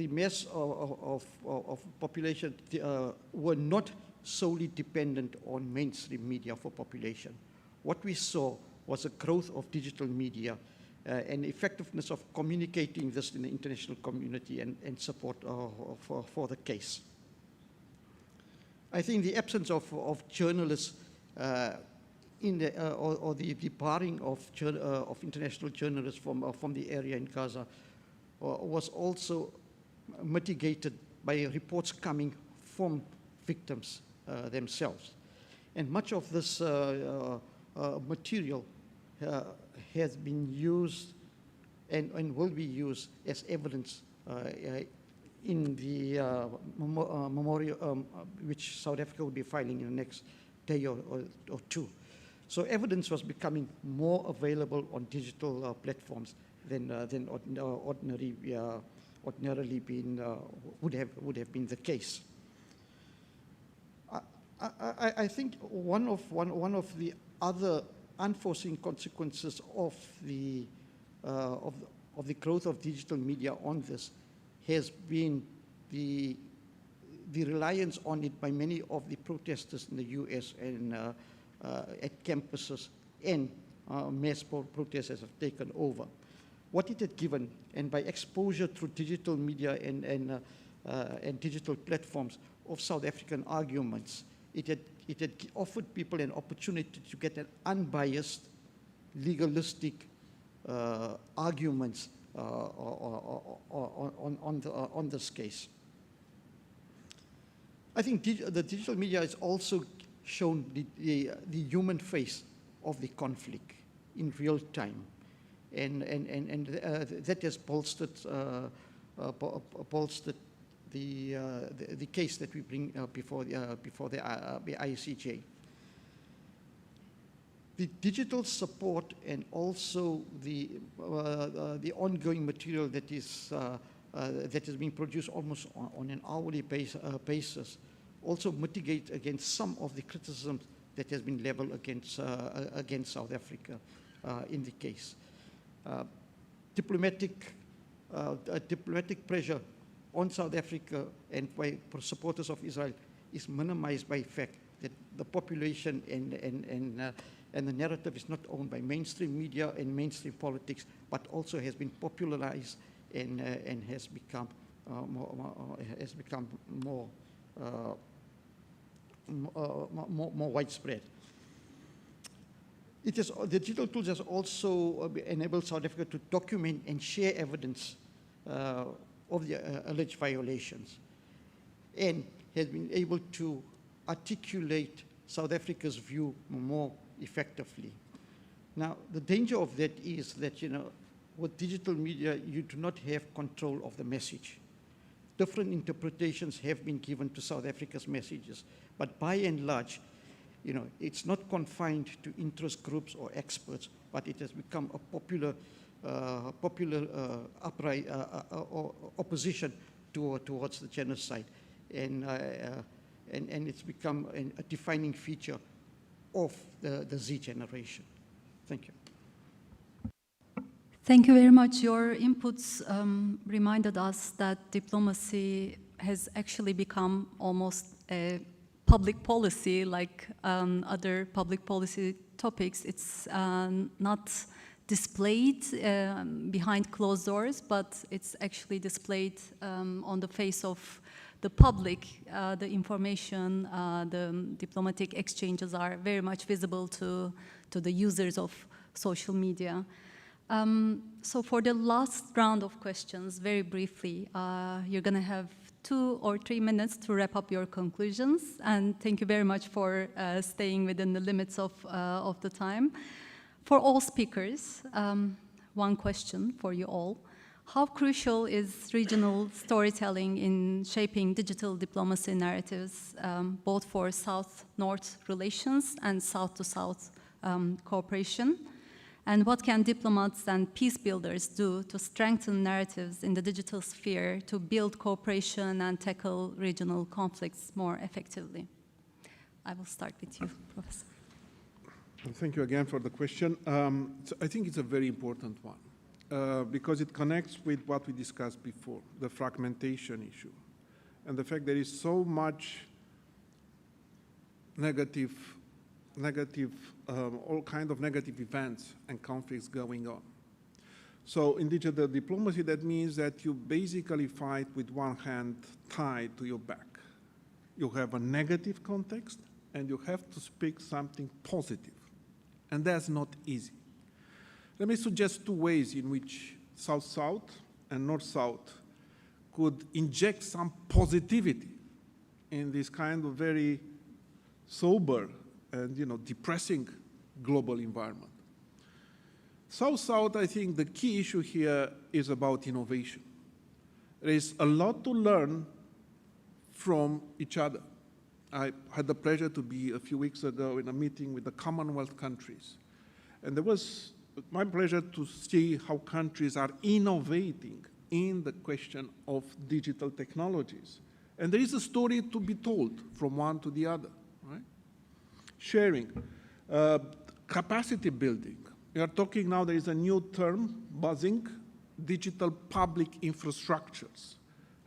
mass of population were not solely dependent on mainstream media for population. What we saw was a growth of digital media and effectiveness of communicating this in the international community and support for the case. I think the absence of journalists or the barring of international journalists from the area in Gaza was also mitigated by reports coming from victims themselves. And much of this material has been used and will be used as evidence in the memorial which South Africa will be filing in the next day or 2. So evidence was becoming more available on digital platforms than ordinarily would have been the case. I think one of the other unforeseen consequences of the growth of digital media on this has been the reliance on it by many of the protesters in the US and at campuses, and mass protesters have taken over. What it had given, and by exposure through digital media and digital platforms of South African arguments, it had offered people an opportunity to get an unbiased, legalistic arguments on this case. I think the digital media has also shown the human face of the conflict in real time, and that has bolstered the case that we bring before the ICJ. The digital support and also the ongoing material that is being produced almost on an hourly basis also mitigate against some of the criticisms that has been leveled against South Africa in the case. Diplomatic diplomatic pressure on South Africa and by supporters of Israel is minimized by the fact that the population and the narrative is not owned by mainstream media and mainstream politics, but also has been popularized and has become more widespread. The digital tools has also enabled South Africa to document and share evidence of the alleged violations, and has been able to articulate South Africa's view more effectively. Now, the danger of that is that, with digital media, you do not have control of the message. Different interpretations have been given to South Africa's messages, but by and large, it's not confined to interest groups or experts, but it has become a popular opposition towards the genocide, and it's become a defining feature of the Z generation. Thank you. Thank you very much. Your inputs reminded us that diplomacy has actually become almost a public policy, like other public policy topics. It's not displayed behind closed doors, but it's actually displayed on the face of the public. The information, the diplomatic exchanges are very much visible to the users of social media. So for the last round of questions, very briefly, you're going to have 2 or 3 minutes to wrap up your conclusions. And thank you very much for staying within the limits of the time. For all speakers, one question for you all. How crucial is regional storytelling in shaping digital diplomacy narratives, both for South-North relations and South-to-South cooperation? And what can diplomats and peace builders do to strengthen narratives in the digital sphere to build cooperation and tackle regional conflicts more effectively? I will start with you, Professor. Thank you again for the question. So I think it's a very important one because it connects with what we discussed before, the fragmentation issue, and the fact there is so much all kind of negative events and conflicts going on. So in digital diplomacy, that means that you basically fight with one hand tied to your back. You have a negative context, and you have to speak something positive. And that's not easy. Let me suggest 2 ways in which South-South and North-South could inject some positivity in this kind of very sober and depressing global environment. South-South, I think the key issue here is about innovation. There is a lot to learn from each other. I had the pleasure to be a few weeks ago in a meeting with the Commonwealth countries. And it was my pleasure to see how countries are innovating in the question of digital technologies. And there is a story to be told from one to the other, right? Sharing, capacity building. We are talking now, there is a new term, buzzing, digital public infrastructures.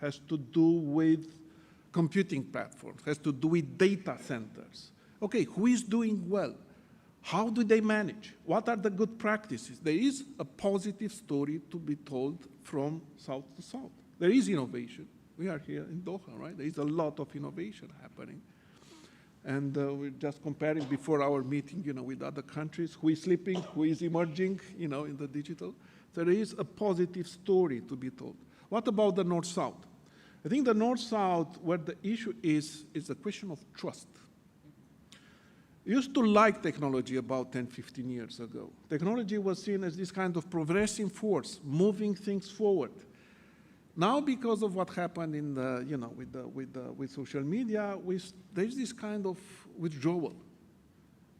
Has to do with computing platforms, has to do with data centers. Okay, who is doing well? How do they manage? What are the good practices? There is a positive story to be told from South to South. There is innovation. We are here in Doha, right? There is a lot of innovation happening. And we're just comparing before our meeting, with other countries, who is sleeping, who is emerging, in the digital. So there is a positive story to be told. What about the North-South? I think the North-South, where the issue is a question of trust. We used to like technology about 10, 15 years ago. Technology was seen as this kind of progressing force, moving things forward. Now, because of what happened in the, with social media, there's this kind of withdrawal.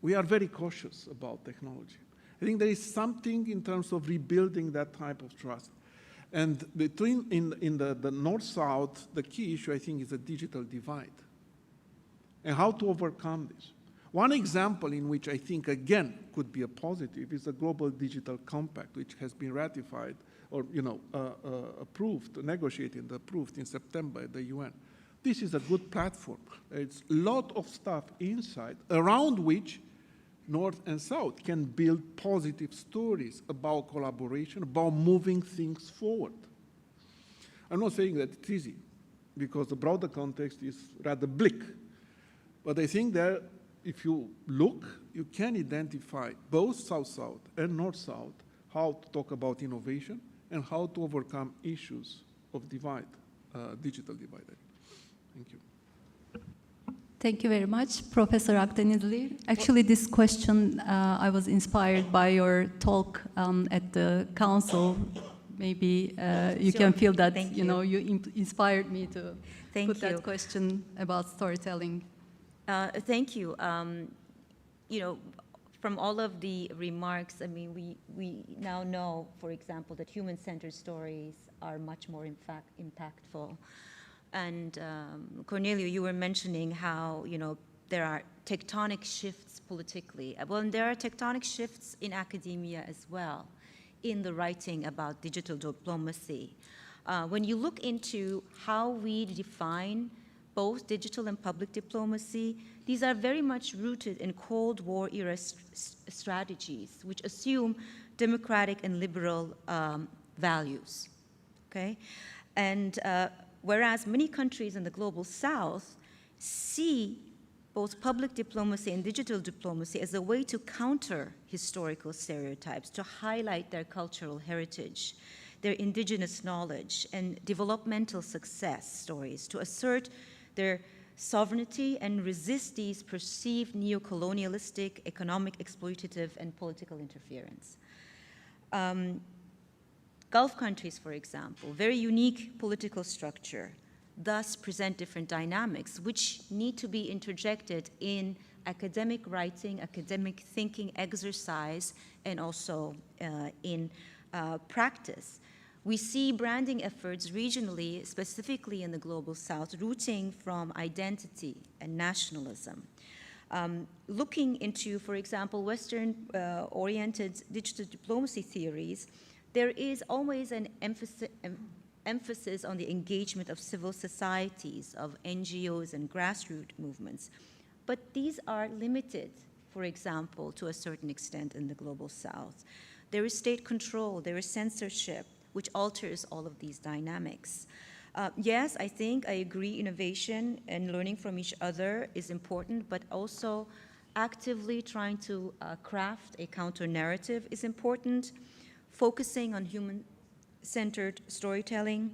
We are very cautious about technology. I think there is something in terms of rebuilding that type of trust. And between in the North-South, the key issue, I think, is the digital divide and how to overcome this. One example in which I think, again, could be a positive is the Global Digital Compact, which has been ratified or, approved, negotiated and approved in September at the UN. This is a good platform. It's a lot of stuff inside around which North and South can build positive stories about collaboration, about moving things forward. I'm not saying that it's easy, because the broader context is rather bleak. But I think that if you look, you can identify both South-South and North-South how to talk about innovation and how to overcome issues of divide, digital divide. Thank you. Thank you very much, Professor Akdenizli. Actually, this question, I was inspired by your talk at the council. Maybe you Sure. can feel that, Thank you inspired me to Thank put you. that question about storytelling. Thank you. From all of the remarks, I mean, we now know, for example, that human-centered stories are much more, in fact, impactful. And Cornelio, you were mentioning how, there are tectonic shifts politically. Well, and there are tectonic shifts in academia as well, in the writing about digital diplomacy. When you look into how we define both digital and public diplomacy, these are very much rooted in Cold War era strategies, which assume democratic and liberal values, okay? And whereas many countries in the global south see both public diplomacy and digital diplomacy as a way to counter historical stereotypes, to highlight their cultural heritage, their indigenous knowledge, and developmental success stories, to assert their sovereignty and resist these perceived neo-colonialistic, economic, exploitative, and political interference. Gulf countries, for example, very unique political structure, thus present different dynamics, which need to be interjected in academic writing, academic thinking exercise, and also in practice. We see branding efforts regionally, specifically in the global south, rooting from identity and nationalism. Looking into, for example, Western-oriented digital diplomacy theories, there is always an emphasis on the engagement of civil societies, of NGOs and grassroots movements. But these are limited, for example, to a certain extent in the global south. There is state control, there is censorship, which alters all of these dynamics. Yes, I think I agree innovation and learning from each other is important, but also actively trying to craft a counter-narrative is important. Focusing on human-centered storytelling,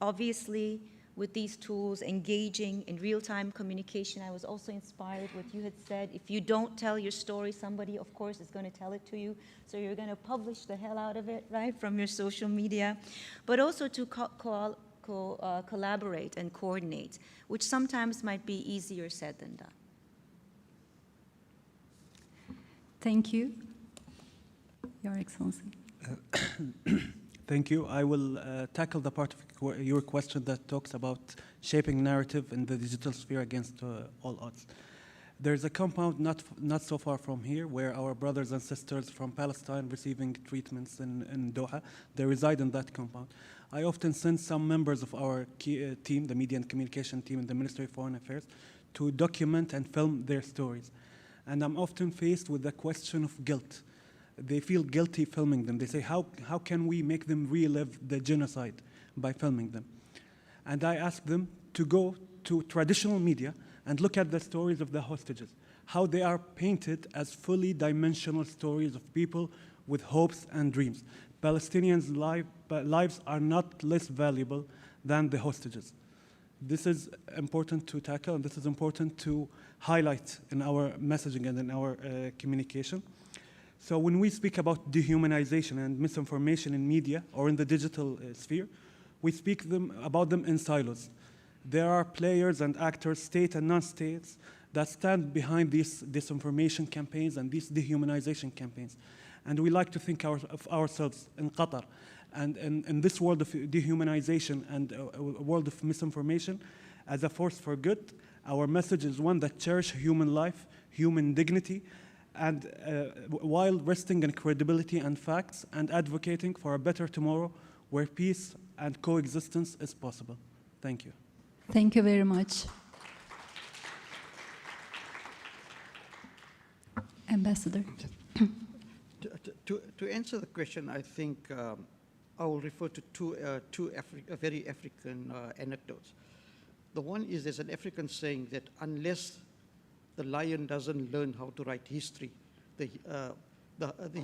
obviously with these tools, engaging in real-time communication. I was also inspired what you had said. If you don't tell your story, somebody, of course, is going to tell it to you. So you're going to publish the hell out of it, right, from your social media. But also to collaborate and coordinate, which sometimes might be easier said than done. Thank you, Your Excellency. Thank you. I will tackle the part of your question that talks about shaping narrative in the digital sphere against all odds. There's a compound not so far from here where our brothers and sisters from Palestine receiving treatments in Doha, they reside in that compound. I often send some members of our team, the media and communication team in the Ministry of Foreign Affairs, to document and film their stories. And I'm often faced with the question of guilt. They feel guilty filming them. They say, how can we make them relive the genocide by filming them? And I ask them to go to traditional media and look at the stories of the hostages, how they are painted as fully dimensional stories of people with hopes and dreams. Palestinians' lives are not less valuable than the hostages. This is important to tackle, and this is important to highlight in our messaging and in our communication. So when we speak about dehumanization and misinformation in media or in the digital sphere, we speak about them in silos. There are players and actors, state and non-states, that stand behind these disinformation campaigns and these dehumanization campaigns. And we like to think of ourselves in Qatar. And in this world of dehumanization and a world of misinformation, as a force for good, our message is one that cherishes human life, human dignity, and while resting in credibility and facts and advocating for a better tomorrow where peace and coexistence is possible. Thank you. Thank you very much. Ambassador. To answer the question, I think I will refer to two very African anecdotes. The one is there's an African saying that unless the lion doesn't learn how to write history, the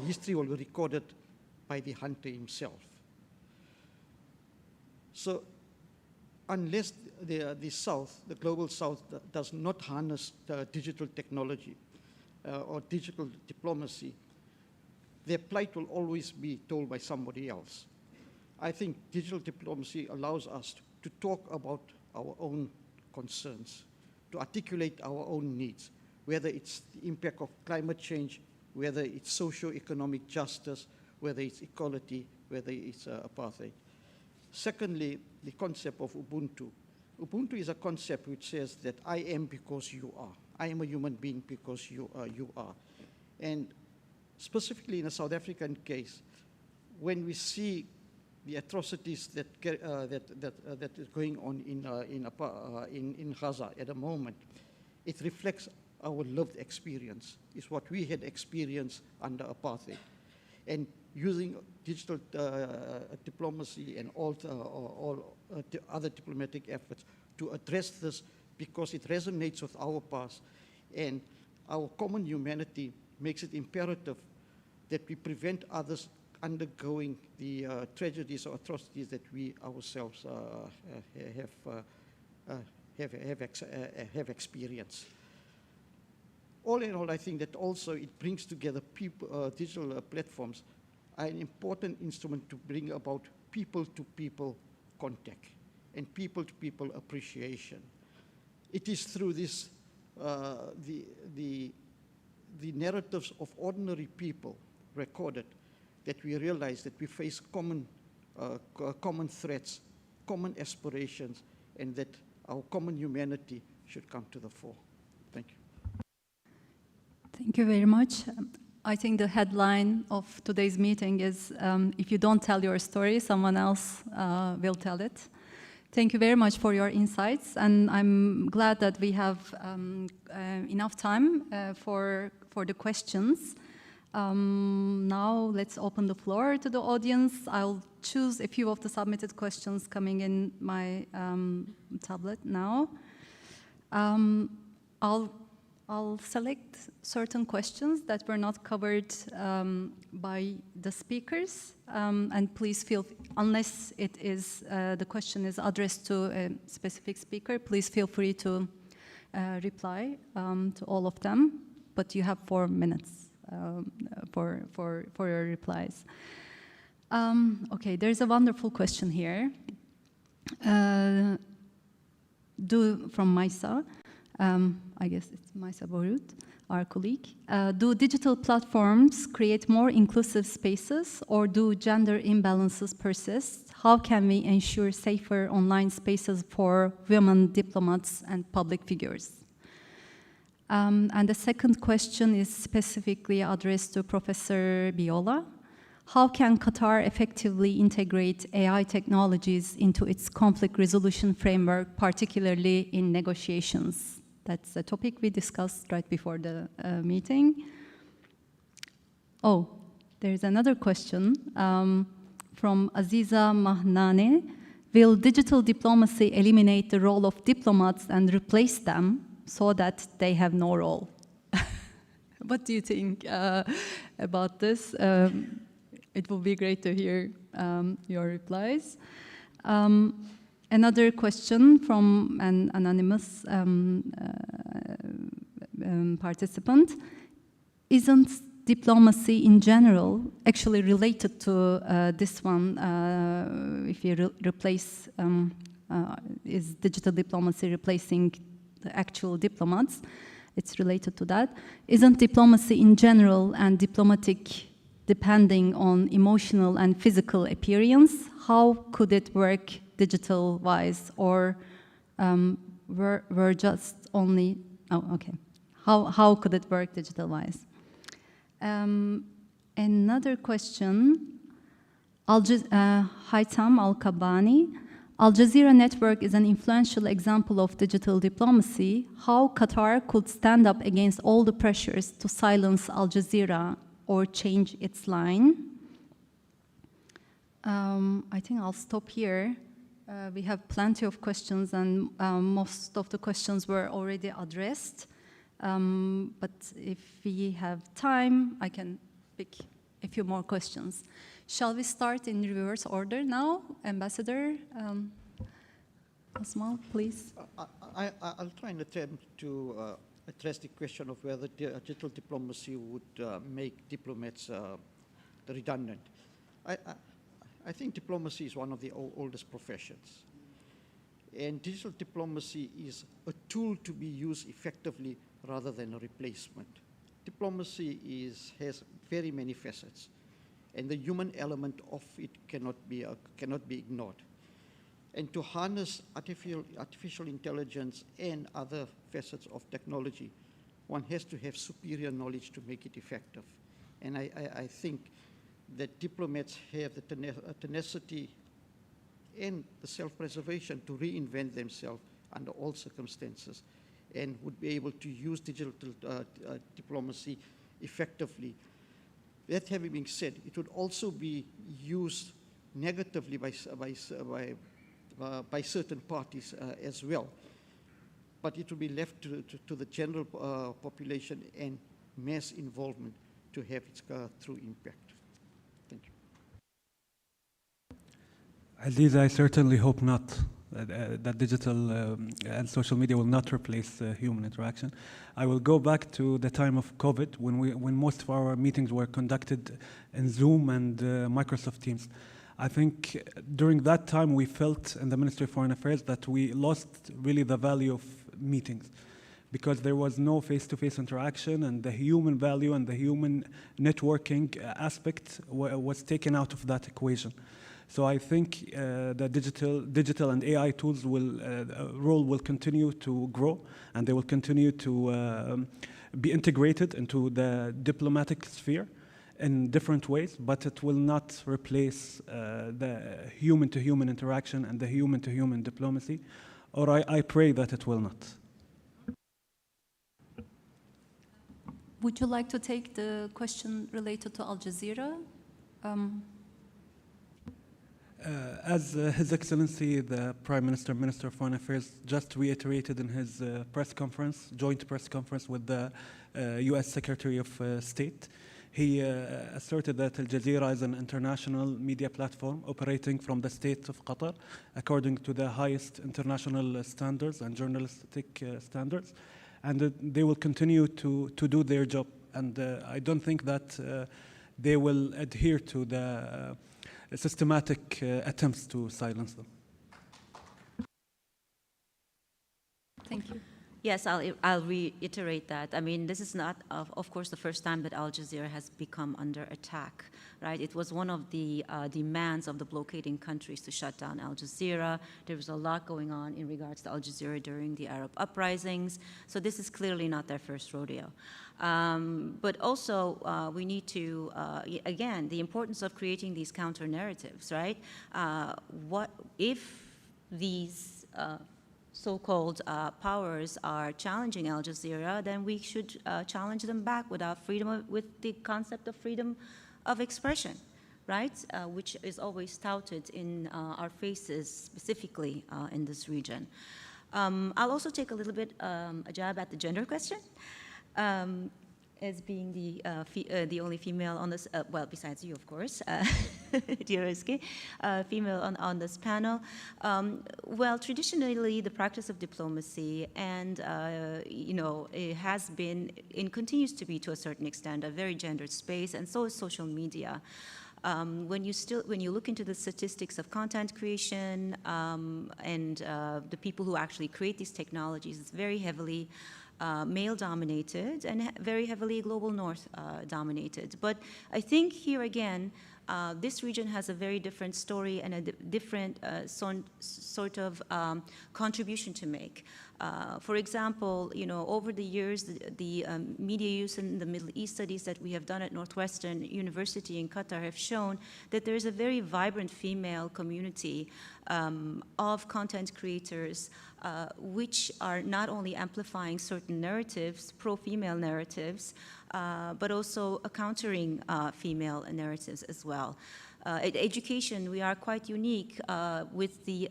history will be recorded by the hunter himself. So unless the South, the global South, does not harness digital technology or digital diplomacy, their plight will always be told by somebody else. I think digital diplomacy allows us to talk about our own concerns, to articulate our own needs, whether it's the impact of climate change, whether it's socio-economic justice, whether it's equality, whether it's apartheid. Secondly, the concept of Ubuntu. Ubuntu is a concept which says that I am because you are. I am a human being because you are. And specifically in a South African case, when we see the atrocities that is going on in Gaza at the moment, it reflects our lived experience. It's what we had experienced under apartheid. And using digital diplomacy and all other diplomatic efforts to address this, because it resonates with our past and our common humanity, makes it imperative that we prevent others undergoing the tragedies or atrocities that we ourselves have experienced. All in all, I think that also it brings together people, digital platforms are an important instrument to bring about people-to-people contact and people-to-people appreciation. It is through this, the narratives of ordinary people recorded that we realize that we face common threats, common aspirations, and that our common humanity should come to the fore. Thank you. Thank you very much. I think the headline of today's meeting is, if you don't tell your story, someone else will tell it. Thank you very much for your insights, and I'm glad that we have enough time for the questions. Now let's open the floor to the audience. I'll choose a few of the submitted questions coming in my tablet now. I'll select certain questions that were not covered by the speakers, and please feel, unless it is the question is addressed to a specific speaker, please feel free to reply to all of them. But you have 4 minutes for your replies. Okay, there's a wonderful question here. From Maisa. I guess it's Maisa Borut, our colleague. Do digital platforms create more inclusive spaces, or do gender imbalances persist? How can we ensure safer online spaces for women diplomats and public figures? And the second question is specifically addressed to Professor Biola. How can Qatar effectively integrate AI technologies into its conflict resolution framework, particularly in negotiations? That's a topic we discussed right before the meeting. Oh, there's another question from Aziza Mahnane. Will digital diplomacy eliminate the role of diplomats and replace them so that they have no role? What do you think about this? It will be great to hear your replies. Another question from an anonymous participant. Isn't diplomacy in general actually related to this one? If you replace, is digital diplomacy replacing the actual diplomats? It's related to that. Isn't diplomacy in general and diplomatic depending on emotional and physical appearance? How could it work digital-wise, or we're just only, oh, okay. how could it work digital-wise? Another question, Haytham Al-Kabani. Al Jazeera network is an influential example of digital diplomacy. How Qatar could stand up against all the pressures to silence Al Jazeera or change its line? I think I'll stop here. We have plenty of questions, and most of the questions were already addressed. But if we have time, I can pick a few more questions. Shall we start in reverse order now? Ambassador Osmal, please. I'll try and attempt to address the question of whether digital diplomacy would make diplomats redundant. I think diplomacy is one of the oldest professions. And digital diplomacy is a tool to be used effectively rather than a replacement. Diplomacy has very many facets, and the human element of it cannot be ignored. And to harness artificial intelligence and other facets of technology, one has to have superior knowledge to make it effective. And I think that diplomats have the tenacity and the self-preservation to reinvent themselves under all circumstances, and would be able to use digital diplomacy effectively. That having been said, it would also be used negatively by certain parties as well. But it will be left to the general population and mass involvement to have its true impact. Thank you. Aziz, I certainly hope not. That digital and social media will not replace human interaction. I will go back to the time of COVID when most of our meetings were conducted in Zoom and Microsoft Teams. I think during that time we felt in the Ministry of Foreign Affairs that we lost really the value of meetings, because there was no face-to-face interaction, and the human value and the human networking aspect was taken out of that equation. So I think the digital and AI tools role will continue to grow, and they will continue to be integrated into the diplomatic sphere in different ways, but it will not replace the human-to-human interaction and the human-to-human diplomacy, or I pray that it will not. Would you like to take the question related to Al Jazeera? As His Excellency, the Prime Minister, Minister of Foreign Affairs, just reiterated in his joint press conference with the U.S. Secretary of State, he asserted that Al Jazeera is an international media platform operating from the state of Qatar according to the highest international standards and journalistic standards, and they will continue to do their job. And I don't think that they will adhere to the systematic attempts to silence them. Thank you. Yes, I'll reiterate that. I mean, this is not, of course, the first time that Al Jazeera has become under attack, right? It was one of the demands of the blockading countries to shut down Al Jazeera. There was a lot going on in regards to Al Jazeera during the Arab uprisings. So this is clearly not their first rodeo. But also, we need to, again, the importance of creating these counter narratives, right? What if these so-called powers are challenging Al Jazeera, then we should challenge them back with the concept of freedom of expression, right? Which is always touted in our faces, specifically in this region. I'll also take a little bit a jab at the gender question. As being the only female on this, well, besides you, of course, dear Rizki, female on this panel. Well, traditionally, the practice of diplomacy and, it has been and continues to be, to a certain extent, a very gendered space, and so is social media. When you look into the statistics of content creation and the people who actually create these technologies, it's very heavily male-dominated and very heavily global north dominated. But I think here again, this region has a very different story and a different sort of contribution to make. For example, over the years, the media use in the Middle East studies that we have done at Northwestern University in Qatar have shown that there is a very vibrant female community of content creators which are not only amplifying certain narratives, pro-female narratives, but also countering female narratives as well. At education, we are quite unique with the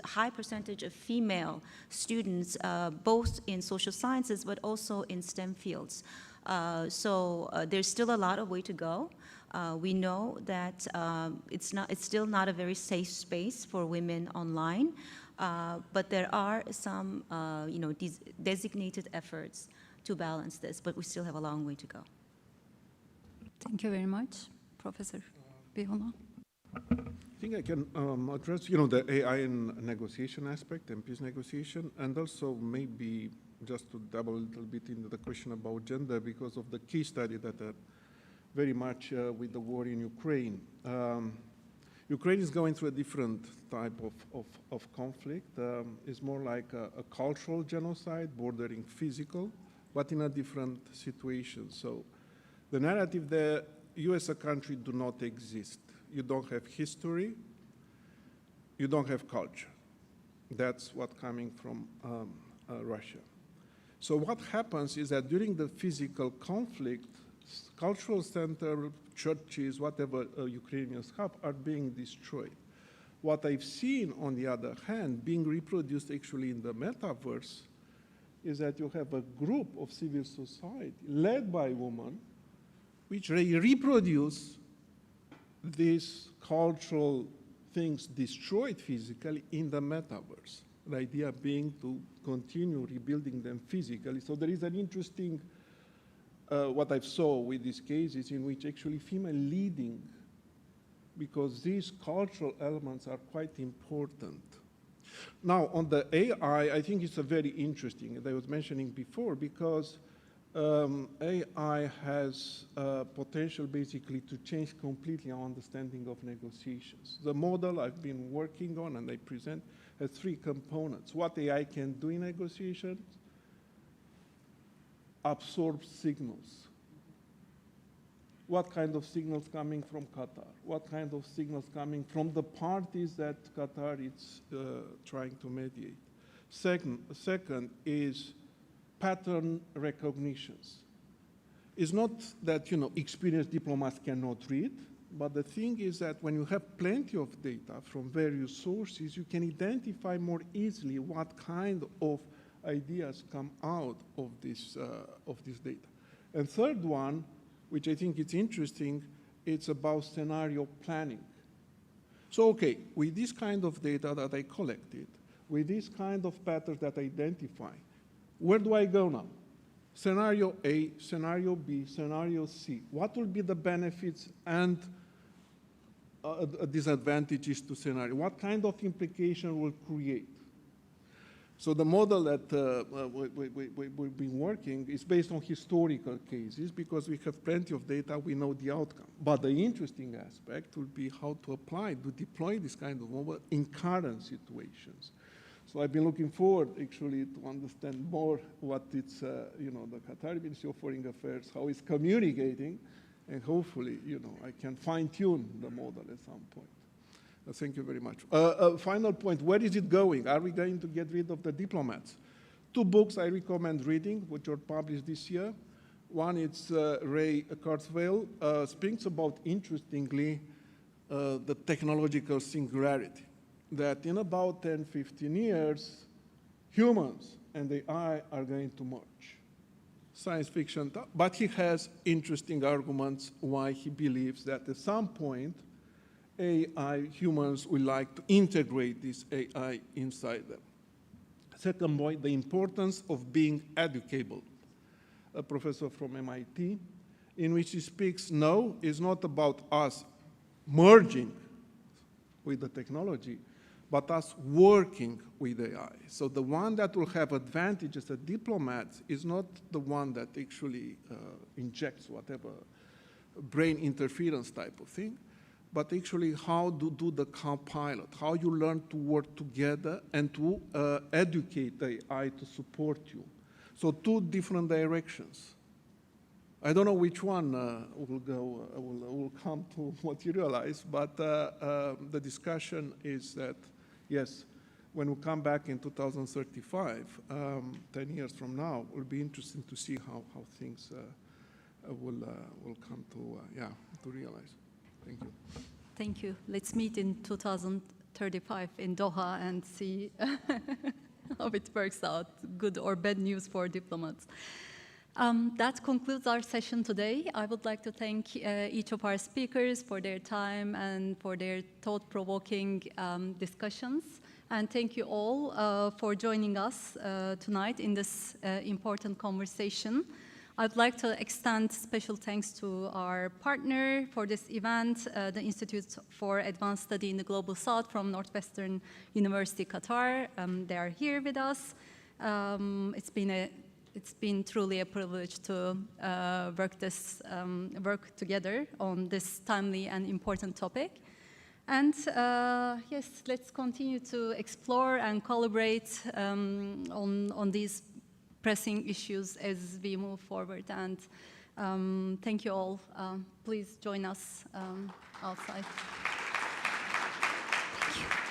high percentage of female students, both in social sciences, but also in STEM fields. So there's still a lot of way to go. We know that it's still not a very safe space for women online, but there are some, designated efforts to balance this, but we still have a long way to go. Thank you very much, Professor Bihola. I think I can address, the AI in negotiation aspect and peace negotiation, and also maybe just to double a little bit into the question about gender because of the case study that very much with the war in Ukraine. Ukraine is going through a different type of conflict. It's more like a cultural genocide bordering physical, but in a different situation. So the narrative there, you as a country do not exist. You don't have history, you don't have culture. That's what's coming from Russia. So what happens is that during the physical conflict, cultural center, churches, whatever Ukrainians have, are being destroyed. What I've seen, on the other hand, being reproduced actually in the metaverse is that you have a group of civil society led by women, which reproduce these cultural things destroyed physically in the metaverse. The idea being to continue rebuilding them physically. So there is an interesting, what I've saw with these cases in which actually female leading, because these cultural elements are quite important. Now, on the AI, I think it's a very interesting, as I was mentioning before, because AI has potential basically to change completely our understanding of negotiations. The model I've been working on and I present has three components. What AI can do in negotiations: absorb signals. What kind of signals coming from Qatar? What kind of signals coming from the parties that Qatar is trying to mediate? Second is pattern recognitions. It's not that experienced diplomats cannot read, but the thing is that when you have plenty of data from various sources, you can identify more easily what kind of ideas come out of this data. And third one, which I think is interesting, it's about scenario planning. So, okay, with this kind of data that I collected, with this kind of patterns that I identify, where do I go now? Scenario A, scenario B, scenario C. What will be the benefits and disadvantages to scenario? What kind of implication will create? So the model that we've been working is based on historical cases because we have plenty of data, we know the outcome. But the interesting aspect will be how to apply, to deploy this kind of model in current situations. So I've been looking forward, actually, to understand more what it's, the Qatar Ministry of Foreign Affairs, how it's communicating, and hopefully, I can fine-tune the model at some point. Thank you very much. Final point, where is it going? Are we going to get rid of the diplomats? Two books I recommend reading, which were published this year. One is Ray Kurzweil, speaks about, interestingly, the technological singularity, that in about 10, 15 years, humans and AI are going to merge. Science fiction, but he has interesting arguments why he believes that at some point, humans will like to integrate this AI inside them. Second point, the importance of being educable. A professor from MIT, in which he speaks, no, it's not about us merging with the technology, but us working with AI. So the one that will have advantages as diplomats is not the one that actually injects whatever brain interference type of thing, but actually how to do the co-pilot, how you learn to work together and to educate the AI to support you. So two different directions. I don't know which one will come to materialize, but the discussion is that, yes, when we come back in 2035, 10 years from now, it will be interesting to see how things will come to realize. Thank you. Thank you. Let's meet in 2035 in Doha and see how it works out, good or bad news for diplomats. That concludes our session today. I would like to thank each of our speakers for their time and for their thought-provoking discussions. And thank you all for joining us tonight in this important conversation. I'd like to extend special thanks to our partner for this event, the Institute for Advanced Study in the Global South from Northwestern University, Qatar. They are here with us. It's been truly a privilege to work together on this timely and important topic. And yes, let's continue to explore and collaborate on these pressing issues as we move forward. And thank you all. Please join us outside. Thank you.